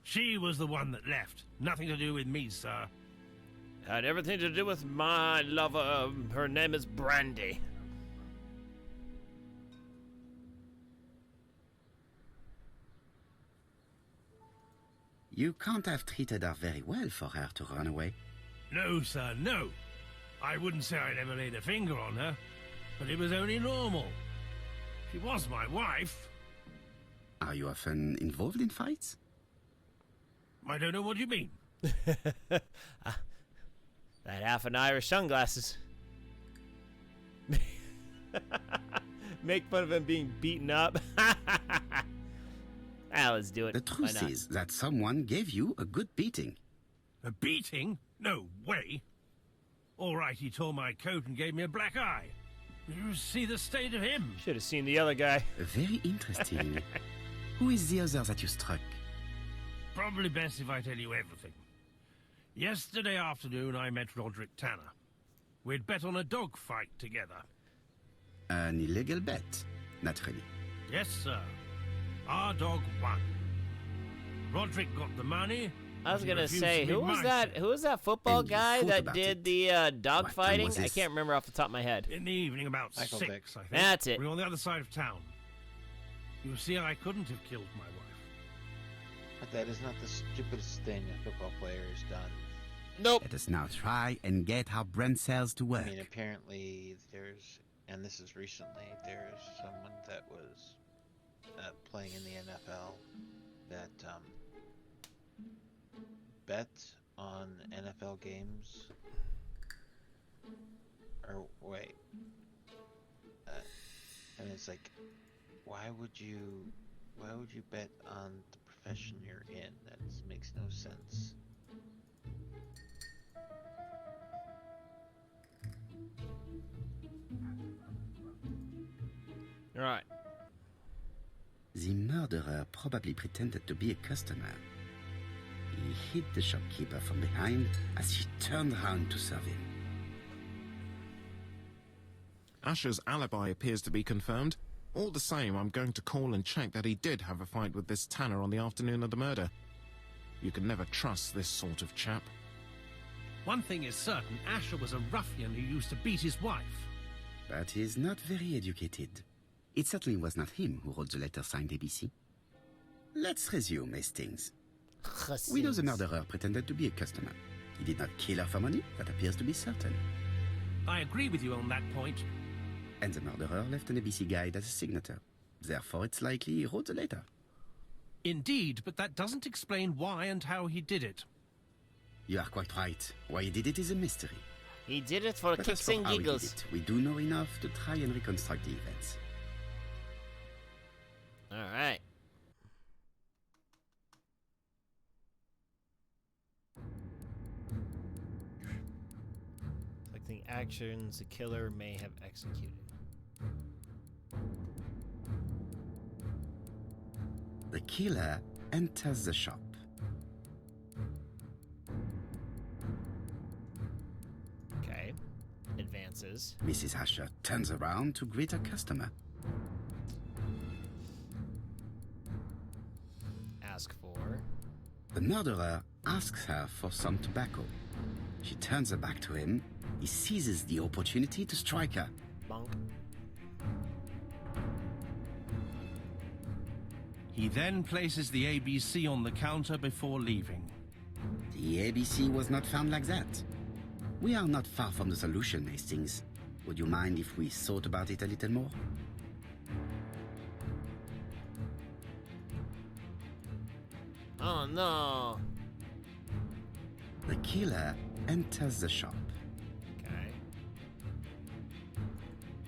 She was the one that left. Nothing to do with me, sir. Had everything to do with my lover. Her name is Brandy. You can't have treated her very well for her to run away. No, sir, no. I wouldn't say I'd ever laid a finger on her, but it was only normal. She was my wife. Are you often involved in fights? I don't know what you mean. That half an Irish sunglasses. Make fun of him being beaten up. Let's do it. The truth is that someone gave you a good beating. A beating? No way. All right, he tore my coat and gave me a black eye. You see the state of him? Should have seen the other guy. Very interesting. Who is the other that you struck? Probably best if I tell you everything. Yesterday afternoon, I met Roderick Tanner. We'd bet on a dog fight together. An illegal bet, naturally. Yes, sir. Our dog won. Roderick got the money. I was but he gonna refused say, to be who was my that? share. Who was that football And you guy thought that about did it. the dog What time fighting? was I this? can't remember off the top of my head. In the evening, about Michael 6, Vick. I think. That's it. We were on the other side of town. You see, I couldn't have killed my wife. But that is not the stupidest thing a football player has done. Nope. Let us now try and get our brain cells to work. I mean, apparently there's, and this is recently, there's someone that was playing in the NFL that bet on NFL games. Or wait, and it's like, why would you bet on the profession you're in? That makes no sense. All right. The murderer probably pretended to be a customer. He hit the shopkeeper from behind as he turned around to serve him. Asher's alibi appears to be confirmed. All the same, I'm going to call and check that he did have a fight with this Tanner on the afternoon of the murder. You can never trust this sort of chap. One thing is certain, Asher was a ruffian who used to beat his wife. But he's not very educated. It certainly was not him who wrote the letter signed ABC. Let's resume, Hastings. We know the murderer pretended to be a customer. He did not kill her for money, that appears to be certain. I agree with you on that point. And the murderer left an ABC guide as a signature. Therefore, it's likely he wrote the letter. Indeed, but that doesn't explain why and how he did it. You are quite right. Why he did it is a mystery. He did it for But as kicks for and how he did giggles. it, we do know enough to try and reconstruct the events. All right. actions the killer may have executed. The killer enters the shop. Okay. Advances. Mrs. Asher turns around to greet a customer. Ask for. The murderer asks her for some tobacco. She turns her back to him. He seizes the opportunity to strike her. Bonk. He then places the ABC on the counter before leaving. The ABC was not found like that. We are not far from the solution, Hastings. Would you mind if we thought about it a little more? Oh no. The killer enters the shop. Okay.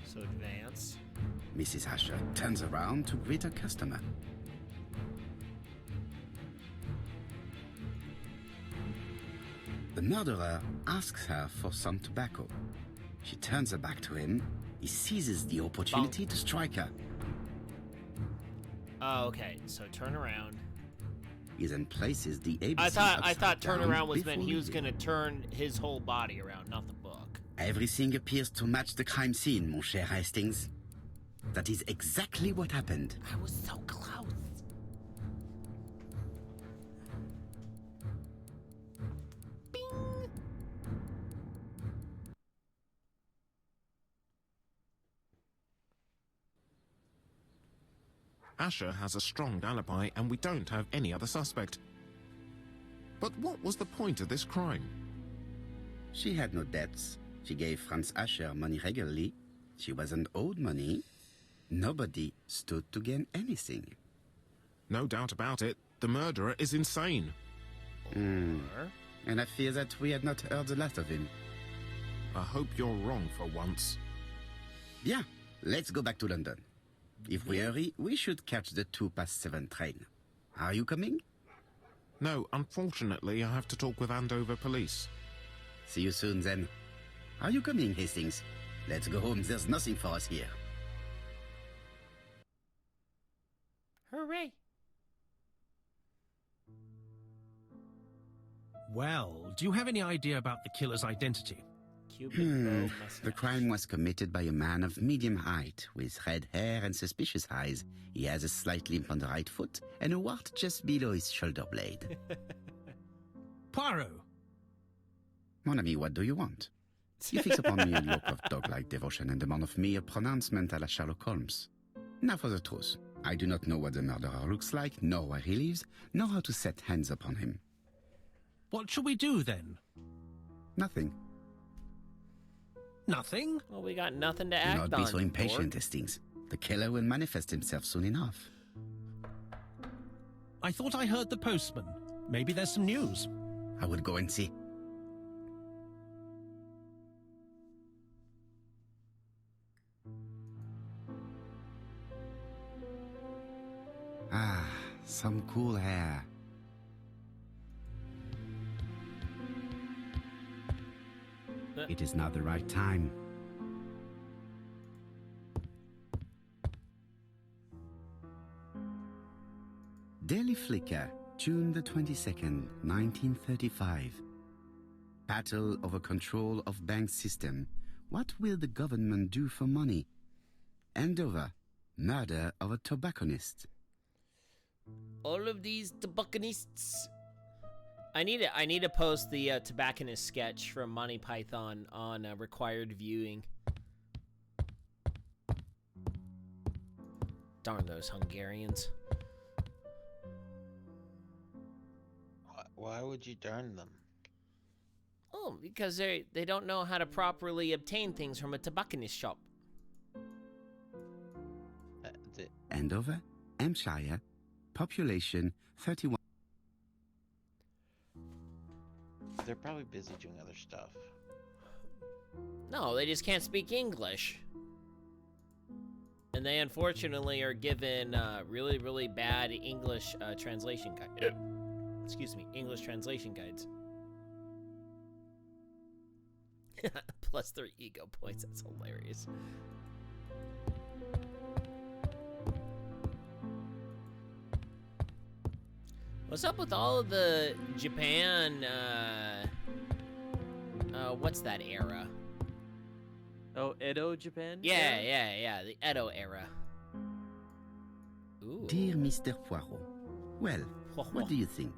So advance. Mrs. Asher turns around to greet a customer. The murderer asks her for some tobacco. She turns her back to him. He seizes the opportunity to strike her. Oh, okay. So turn around. He then places the ABC I thought upside turn down around was meant before he was leaving. gonna turn his whole body around, not the book. Everything appears to match the crime scene, mon cher Hastings. That is exactly what happened. I was so close. Bing. Asher has a strong alibi and we don't have any other suspect. But what was the point of this crime? She had no debts. She gave Franz Asher money regularly. She wasn't owed money. Nobody stood to gain anything. No doubt about it, the murderer is insane. Or And I fear that we had not heard the last of him. I hope you're wrong for once. Bien, let's go back to London. If we hurry, we should catch the 7:02 train. Are you coming? No, unfortunately, I have to talk with Andover police. See you soon then. Are you coming, Hastings? Let's go home. There's nothing for us here. hooray. Well, do you have any idea about the killer's identity? Cuban bow The mustache. crime was committed by a man of medium height, with red hair and suspicious eyes. He has a slight limp on the right foot and a wart just below his shoulder blade. Poirot! Mon ami, what do you want? You fix upon me a look of dog-like devotion and demand of me a pronouncement à la Sherlock Holmes. Now for the truth. I do not know what the murderer looks like, nor where he lives, nor how to set hands upon him. What shall we do then? Nothing. Nothing? Well, we got nothing to Do act not on. be so impatient, dork. Hastings. The killer will manifest himself soon enough. I thought I heard the postman. Maybe there's some news. I will go and see. Ah, some cool air. It is not the right time. Daily Flicker, June the 22nd, 1935. Battle over control of bank system. What will the government do for money? Andover, murder of a tobacconist. All of these tobacconists. I need to post the tobacconist sketch from Monty Python on required viewing. Darn those Hungarians. Why would you darn them? Oh, because they don't know how to properly obtain things from a tobacconist shop. Andover, Hampshire, population 31. They're probably busy doing other stuff. No, they just can't speak English. And they unfortunately are given really, really bad English translation guides. Excuse me, English translation guides. Plus 3 ego points. That's hilarious. What's up with all of the Japan, what's that era? Oh, Edo, Japan? Yeah, the Edo era. Ooh. Dear Mr. Poirot, well, what do you think?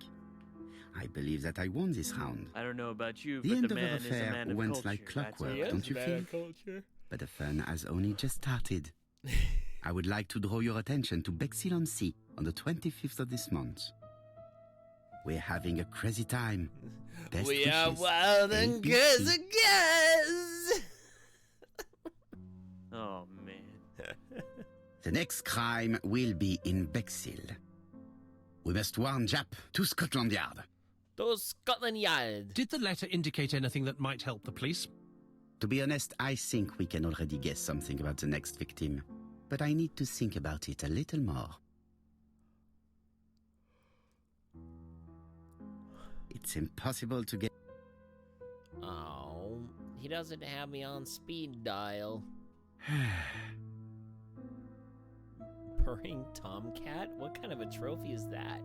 I believe that I won this round. I don't know about you, The but end the of man our is a affair man of went culture. like clockwork, That's don't you feel? But the fun has only just started. I would like to draw your attention to Bexhill-on-Sea on the 25th of this month. We're having a crazy time. Best We are wishes, wild and ABC. crazy guys. Oh, man. The next crime will be in Bexhill. We must warn Jap to Scotland Yard. To Scotland Yard. Did the letter indicate anything that might help the police? To be honest, I think we can already guess something about the next victim. But I need to think about it a little more. It's impossible to get... Oh, he doesn't have me on speed dial. Purring tomcat? What kind of a trophy is that?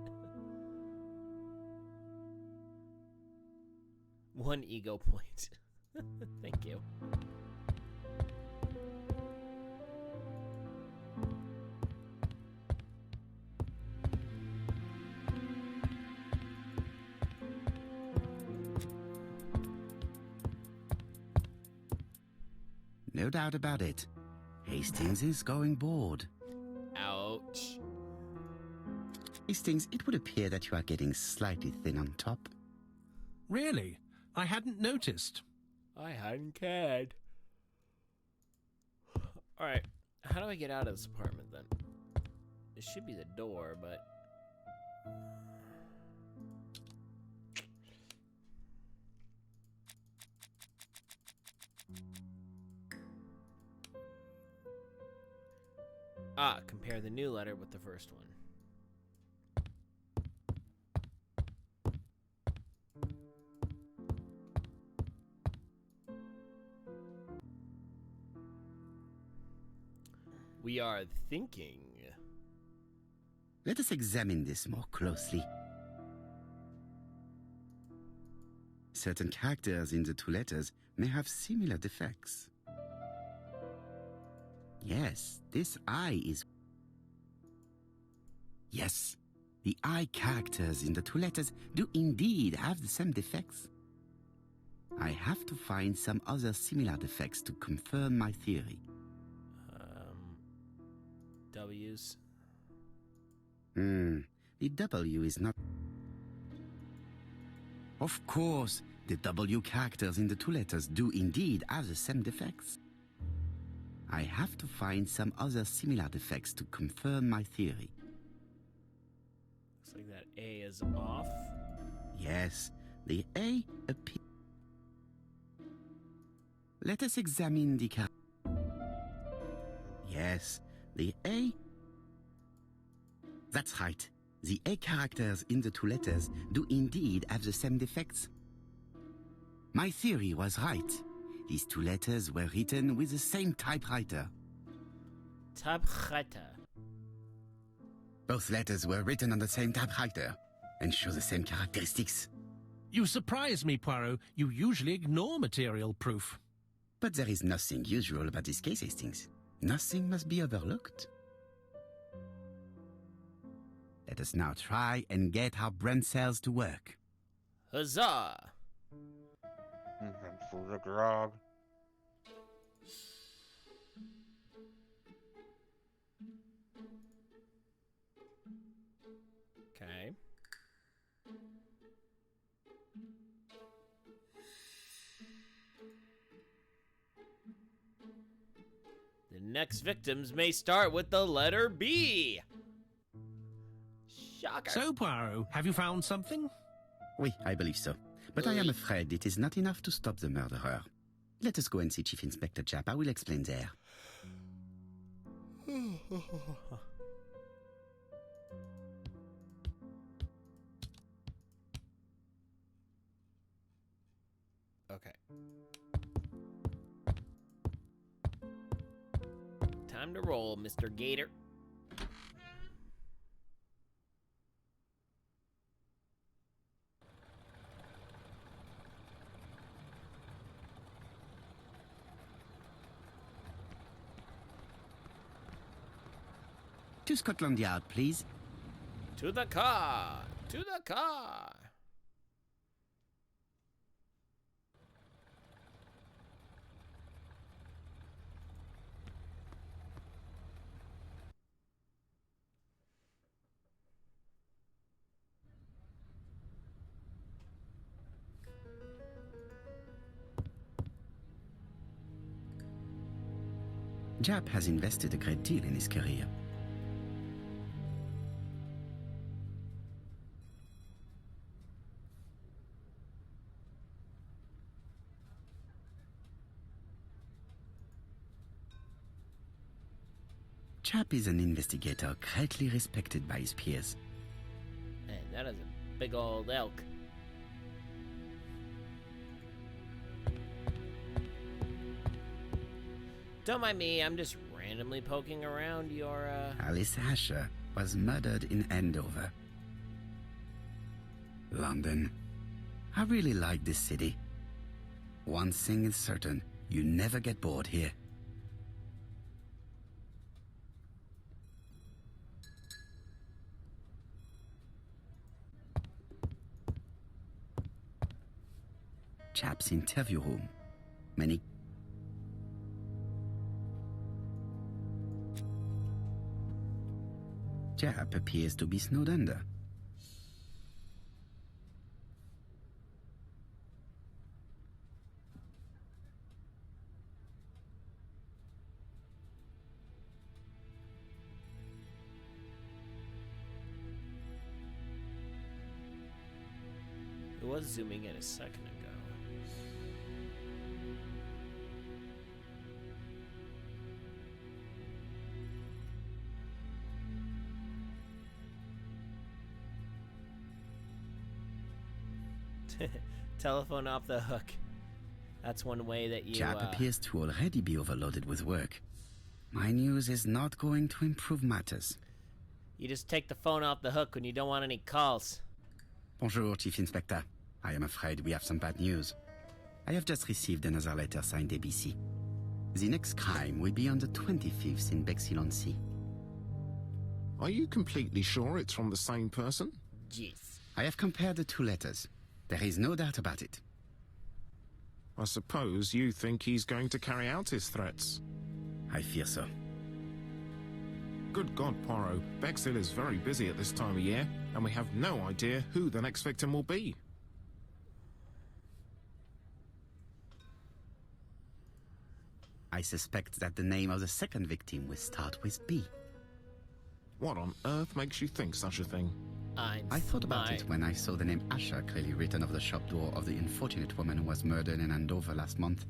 1 ego point. Thank you. No doubt about it. Hastings is going bored. Ouch. Hastings, it would appear that you are getting slightly thin on top. Really? I hadn't noticed. I hadn't cared. Alright, how do I get out of this apartment then? It should be the door, but... Ah, compare the new letter with the first one. We are thinking. Let us examine this more closely. Certain characters in the two letters may have similar defects. Yes, this I is... Yes, the I characters in the two letters do indeed have the same defects. I have to find some other similar defects to confirm my theory. W's. The W is not... Of course, the W characters in the two letters do indeed have the same defects. I have to find some other similar defects to confirm my theory. Looks like that A is off. Yes, the A appears. Let us examine the Yes, the A... That's right. The A characters in the two letters do indeed have the same defects. My theory was right. These two letters were written with the same typewriter. Typewriter. Both letters were written on the same typewriter and show the same characteristics. You surprise me, Poirot. You usually ignore material proof. But there is nothing usual about this case, Hastings. Nothing must be overlooked. Let us now try and get our brain cells to work. Huzzah! For the grog. Okay. The next victims may start with the letter B. Shocker. So, Poirot, have you found something? Oui, I believe so. But I am afraid it is not enough to stop the murderer. Let us go and see Chief Inspector Japp. I will explain there. Okay. Time to roll, Mr. Gator. To Scotland Yard, please. To the car! To the car! Jap has invested a great deal in his career. Jap is an investigator greatly respected by his peers. Man, that is a big old elk. Don't mind me, I'm just randomly poking around your, Alice Asher was murdered in Andover. London. I really like this city. One thing is certain, you never get bored here. Chap's interview room. Many Jap appears to be snowed under. It was zooming in a second ago. Telephone off the hook. That's one way that you, Jap appears to already be overloaded with work. My news is not going to improve matters. You just take the phone off the hook when you don't want any calls. Bonjour, Chief Inspector. I am afraid we have some bad news. I have just received another letter signed ABC. The next crime will be on the 25th in Bexhill-on-Sea. Are you completely sure it's from the same person? Jeez. I have compared the two letters. There is no doubt about it. I suppose you think he's going to carry out his threats. I fear so. Good God, Poirot. Bexhill is very busy at this time of year, and we have no idea who the next victim will be. I suspect that the name of the second victim will start with B. What on earth makes you think such a thing? I thought about it when I saw the name Asher clearly written over the shop door of the unfortunate woman who was murdered in Andover last month.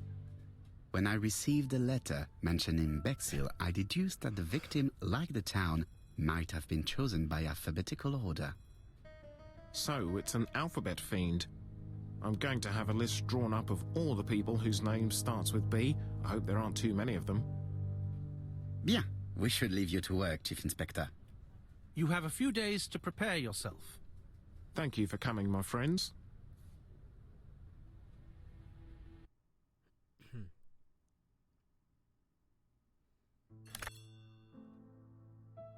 When I received a letter mentioning Bexhill, I deduced that the victim, like the town, might have been chosen by alphabetical order. So it's an alphabet fiend. I'm going to have a list drawn up of all the people whose name starts with B. I hope there aren't too many of them. Bien, we should leave you to work, Chief Inspector. You have a few days to prepare yourself. Thank you for coming, my friends.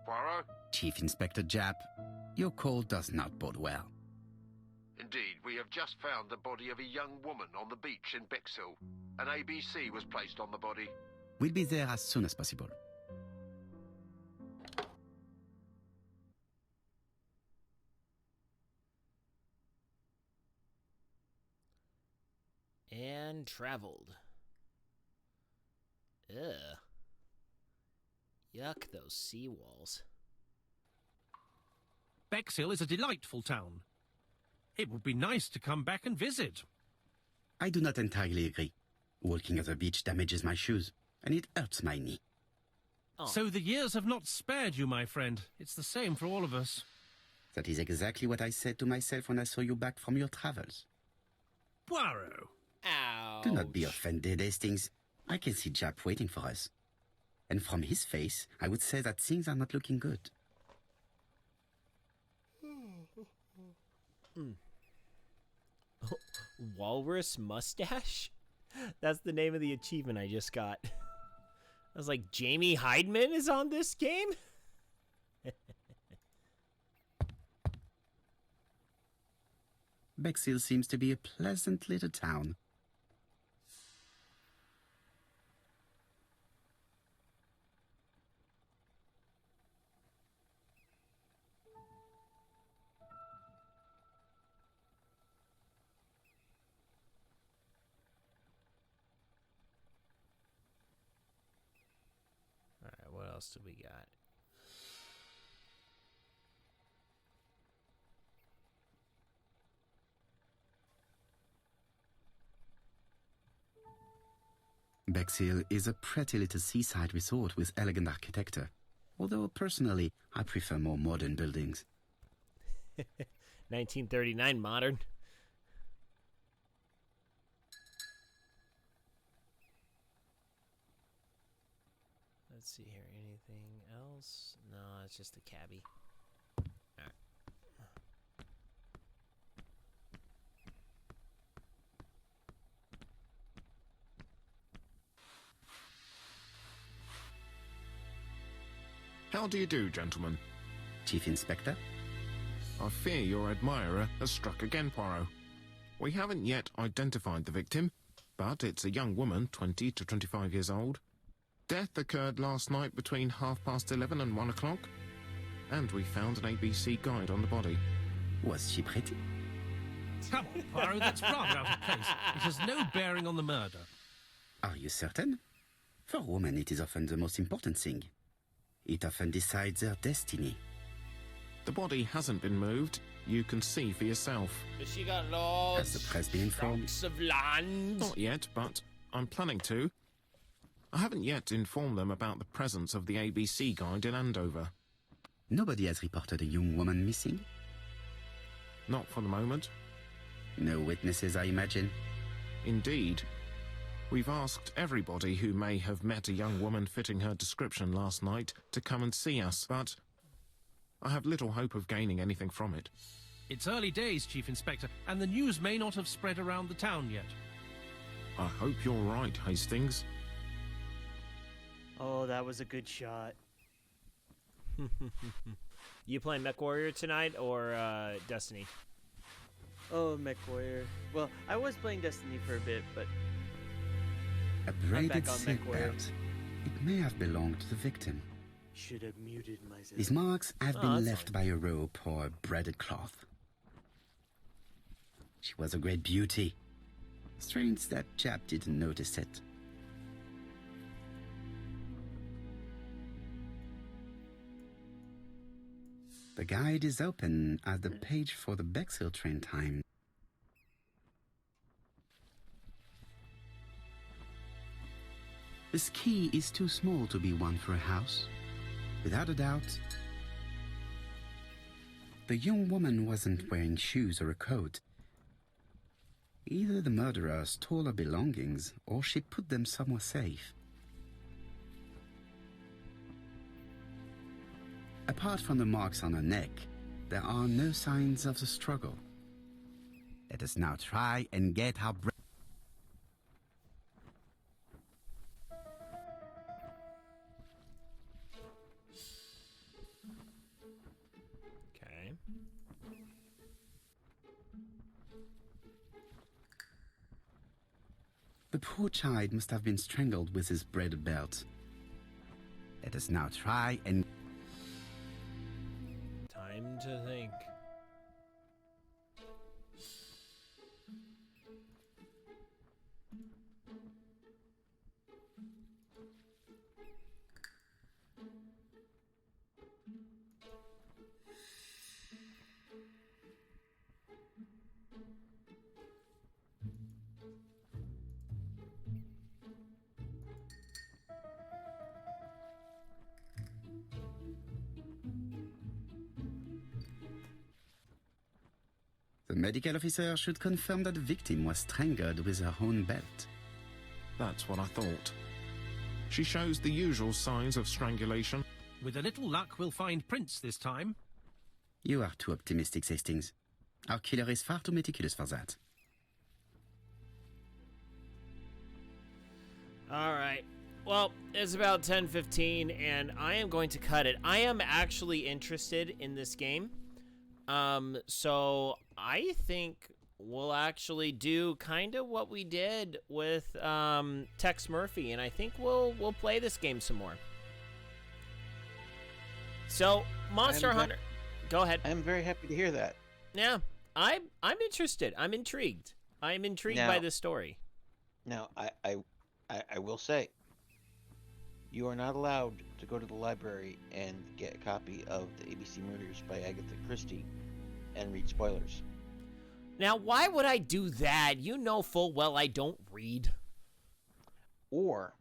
Poirot? Chief Inspector Jap, your call does not bode well. Indeed, we have just found the body of a young woman on the beach in Bexhill. An ABC was placed on the body. We'll be there as soon as possible. And traveled. Ugh. Yuck, those seawalls. Bexhill is a delightful town. It would be nice to come back and visit. I do not entirely agree. Walking at the beach damages my shoes, and it hurts my knee. Oh. So the years have not spared you, my friend. It's the same for all of us. That is exactly what I said to myself when I saw you back from your travels. Poirot. Ouch. Do not be offended, Hastings. I can see Jap waiting for us. And from his face, I would say that things are not looking good. Walrus mustache? That's the name of the achievement I just got. I was like, Jamie Hydeman is on this game? Bexhill seems to be a pleasant little town. Alright, what else do we got? Bexhill is a pretty little seaside resort with elegant architecture, although personally I prefer more modern buildings. 1939 modern. Let's see here. Anything else? No, it's just a cabbie. Alright. How do you do, gentlemen? Chief Inspector? I fear your admirer has struck again, Poirot. We haven't yet identified the victim, but it's a young woman, 20 to 25 years old. Death occurred last night between 11:30 and 1 o'clock, and we found an ABC guide on the body. Was she pretty? Come on, Poirot, that's rather out of place. It has no bearing on the murder. Are you certain? For women, it is often the most important thing. It often decides their destiny. The body hasn't been moved. You can see for yourself. She got lost. Has the press been informed? Of land. Not yet, but I'm planning to. I haven't yet informed them about the presence of the ABC guide in Andover. Nobody has reported a young woman missing? Not for the moment. No witnesses, I imagine. Indeed. We've asked everybody who may have met a young woman fitting her description last night to come and see us, but I have little hope of gaining anything from it. It's early days, Chief Inspector, and the news may not have spread around the town yet. I hope you're right, Hastings. Oh, that was a good shot. You playing Mech Warrior tonight or Destiny? Oh, MechWarrior. Well, I was playing Destiny for a bit, but A I'm braided back on silk MechWarrior. belt. It may have belonged to the victim. Should have muted myself. These marks have Oh, been that's left by a rope or a braided cloth. She was a great beauty. Strange that chap didn't notice it. The guide is open at the page for the Bexhill train time. This key is too small to be one for a house. Without a doubt, the young woman wasn't wearing shoes or a coat. Either the murderer stole her belongings or she put them somewhere safe. Apart from the marks on her neck, there are no signs of the struggle. Let us now try and get our breath. Okay. The poor child must have been strangled with his braided belt. Let us now try and... Time to think. The medical officer should confirm that the victim was strangled with her own belt. That's what I thought. She shows the usual signs of strangulation. With a little luck, we'll find Prince this time. You are too optimistic, Hastings. Our killer is far too meticulous for that. All right. Well, it's about 10:15, and I am going to cut it. I am actually interested in this game. So I think we'll actually do kind of what we did with Tex Murphy, and I think we'll play this game some more. So, Monster Hunter. Go ahead. I'm very happy to hear that. Yeah, I'm interested. I'm intrigued. I'm intrigued by this story. Now, I will say, you are not allowed to go to the library and get a copy of the ABC Murders by Agatha Christie and read spoilers. Now, why would I do that? You know full well I don't read. Or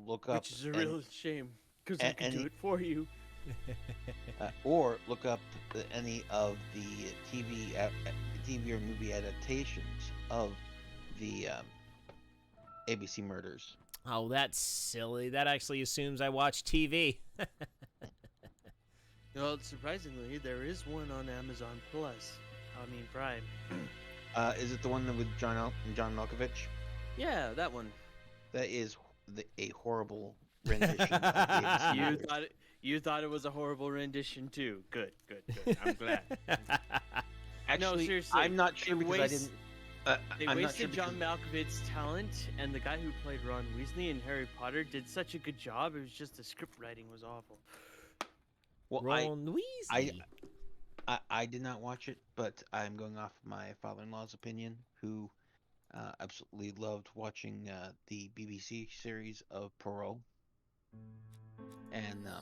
look up... Which is a real shame, because I can do it for you. Or look up any of the TV or movie adaptations of the ABC Murders. Oh, that's silly. That actually assumes I watch TV. Well, surprisingly, there is one on Amazon Plus. I mean Prime. Is it the one with John Malkovich? Yeah, that one. That is a horrible rendition of the ABC Murders. You thought it was a horrible rendition too. Good. I'm glad. Actually, no, seriously, I'm not sure because I didn't. They I'm not wasted sure John Malkovich's talent, and the guy who played Ron Weasley in Harry Potter did such a good job. It was just the script writing was awful. Well, Ron Weasley. I did not watch it, but I'm going off my father-in-law's opinion, who absolutely loved watching the BBC series of Poirot, and I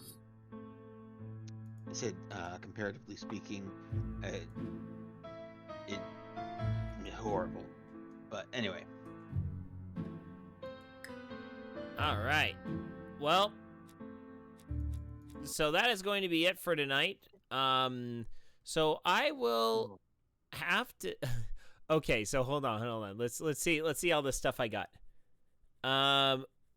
said, comparatively speaking, it horrible. But anyway. All right. Well, so that is going to be it for tonight. So I will have to. Okay, so hold on. Let's see all the stuff I got.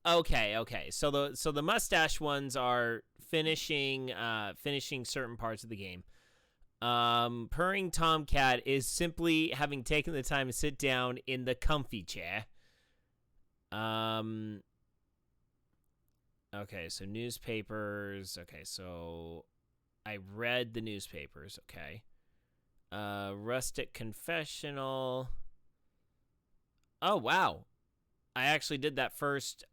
Okay. So the mustache ones are finishing certain parts of the game. Purring Tomcat is simply having taken the time to sit down in the comfy chair. Okay, so newspapers. Okay, so I read the newspapers. Okay. Rustic Confessional. Oh, wow. I actually did that first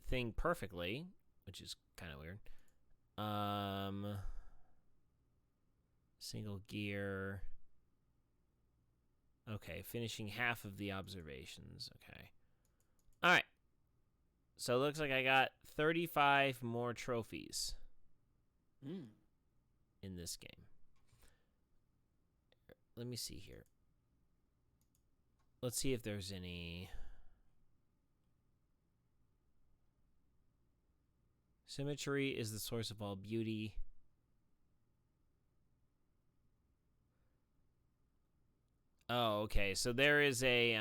thing perfectly, which is kind of weird. Single gear. Okay, finishing half of the observations. Okay. All right. So it looks like I got 35 more trophies in this game. Let me see here. Let's see if there's any. Symmetry is the source of all beauty. Oh, okay. So there is a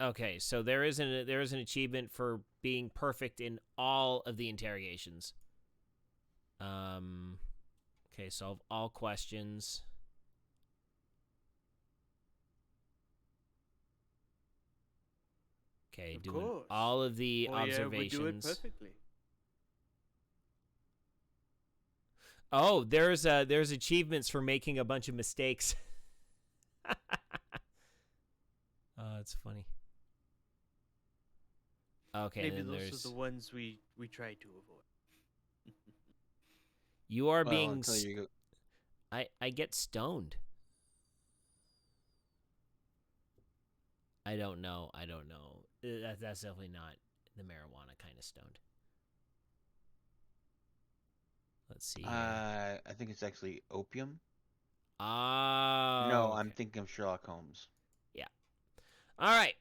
Okay, so there is an achievement for being perfect in all of the interrogations. Okay, solve all questions. Okay, doing all of the observations. Yeah, we do it perfectly. Oh, there's achievements for making a bunch of mistakes. Oh, it's funny. Okay, maybe then those are the ones we try to avoid. You are Well, being. until you go... I get stoned. I don't know. That's definitely not the marijuana kind of stoned. Let's see. I think it's actually opium. Oh. No, okay. I'm thinking of Sherlock Holmes. Yeah. All right.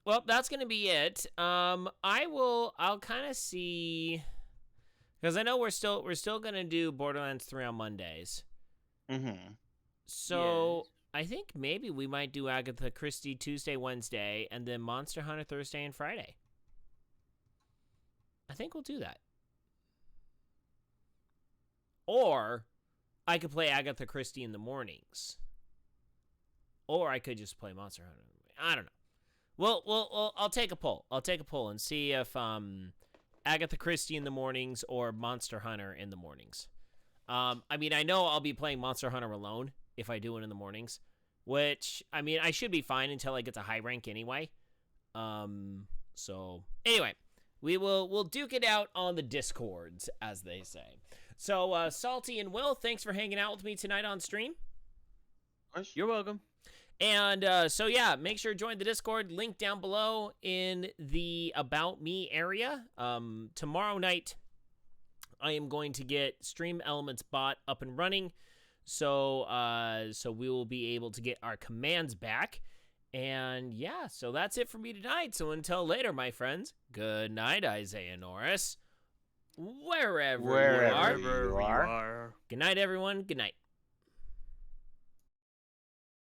Well, that's gonna be it. I'll kind of see, because I know we're still gonna do Borderlands 3 on Mondays. Mm-hmm. So I think maybe we might do Agatha Christie Tuesday, Wednesday, and then Monster Hunter Thursday and Friday. I think we'll do that. Or I could play Agatha Christie in the mornings. Or I could just play Monster Hunter. I don't know. Well, I'll take a poll. I'll take a poll and see if Agatha Christie in the mornings or Monster Hunter in the mornings. I mean, I know I'll be playing Monster Hunter alone if I do it in the mornings, which, I mean, I should be fine until I get to high rank anyway. So, anyway, we'll duke it out on the Discords, as they say. So, Salty and Will, thanks for hanging out with me tonight on stream. You're welcome. And so, yeah, make sure to join the Discord. Link down below in the About Me area. Tomorrow night, I am going to get Stream Elements bot up and running. So we will be able to get our commands back. And, yeah, so that's it for me tonight. So until later, my friends, good night, Isaiah Norris. Wherever you are. You are. Good night, everyone. Good night.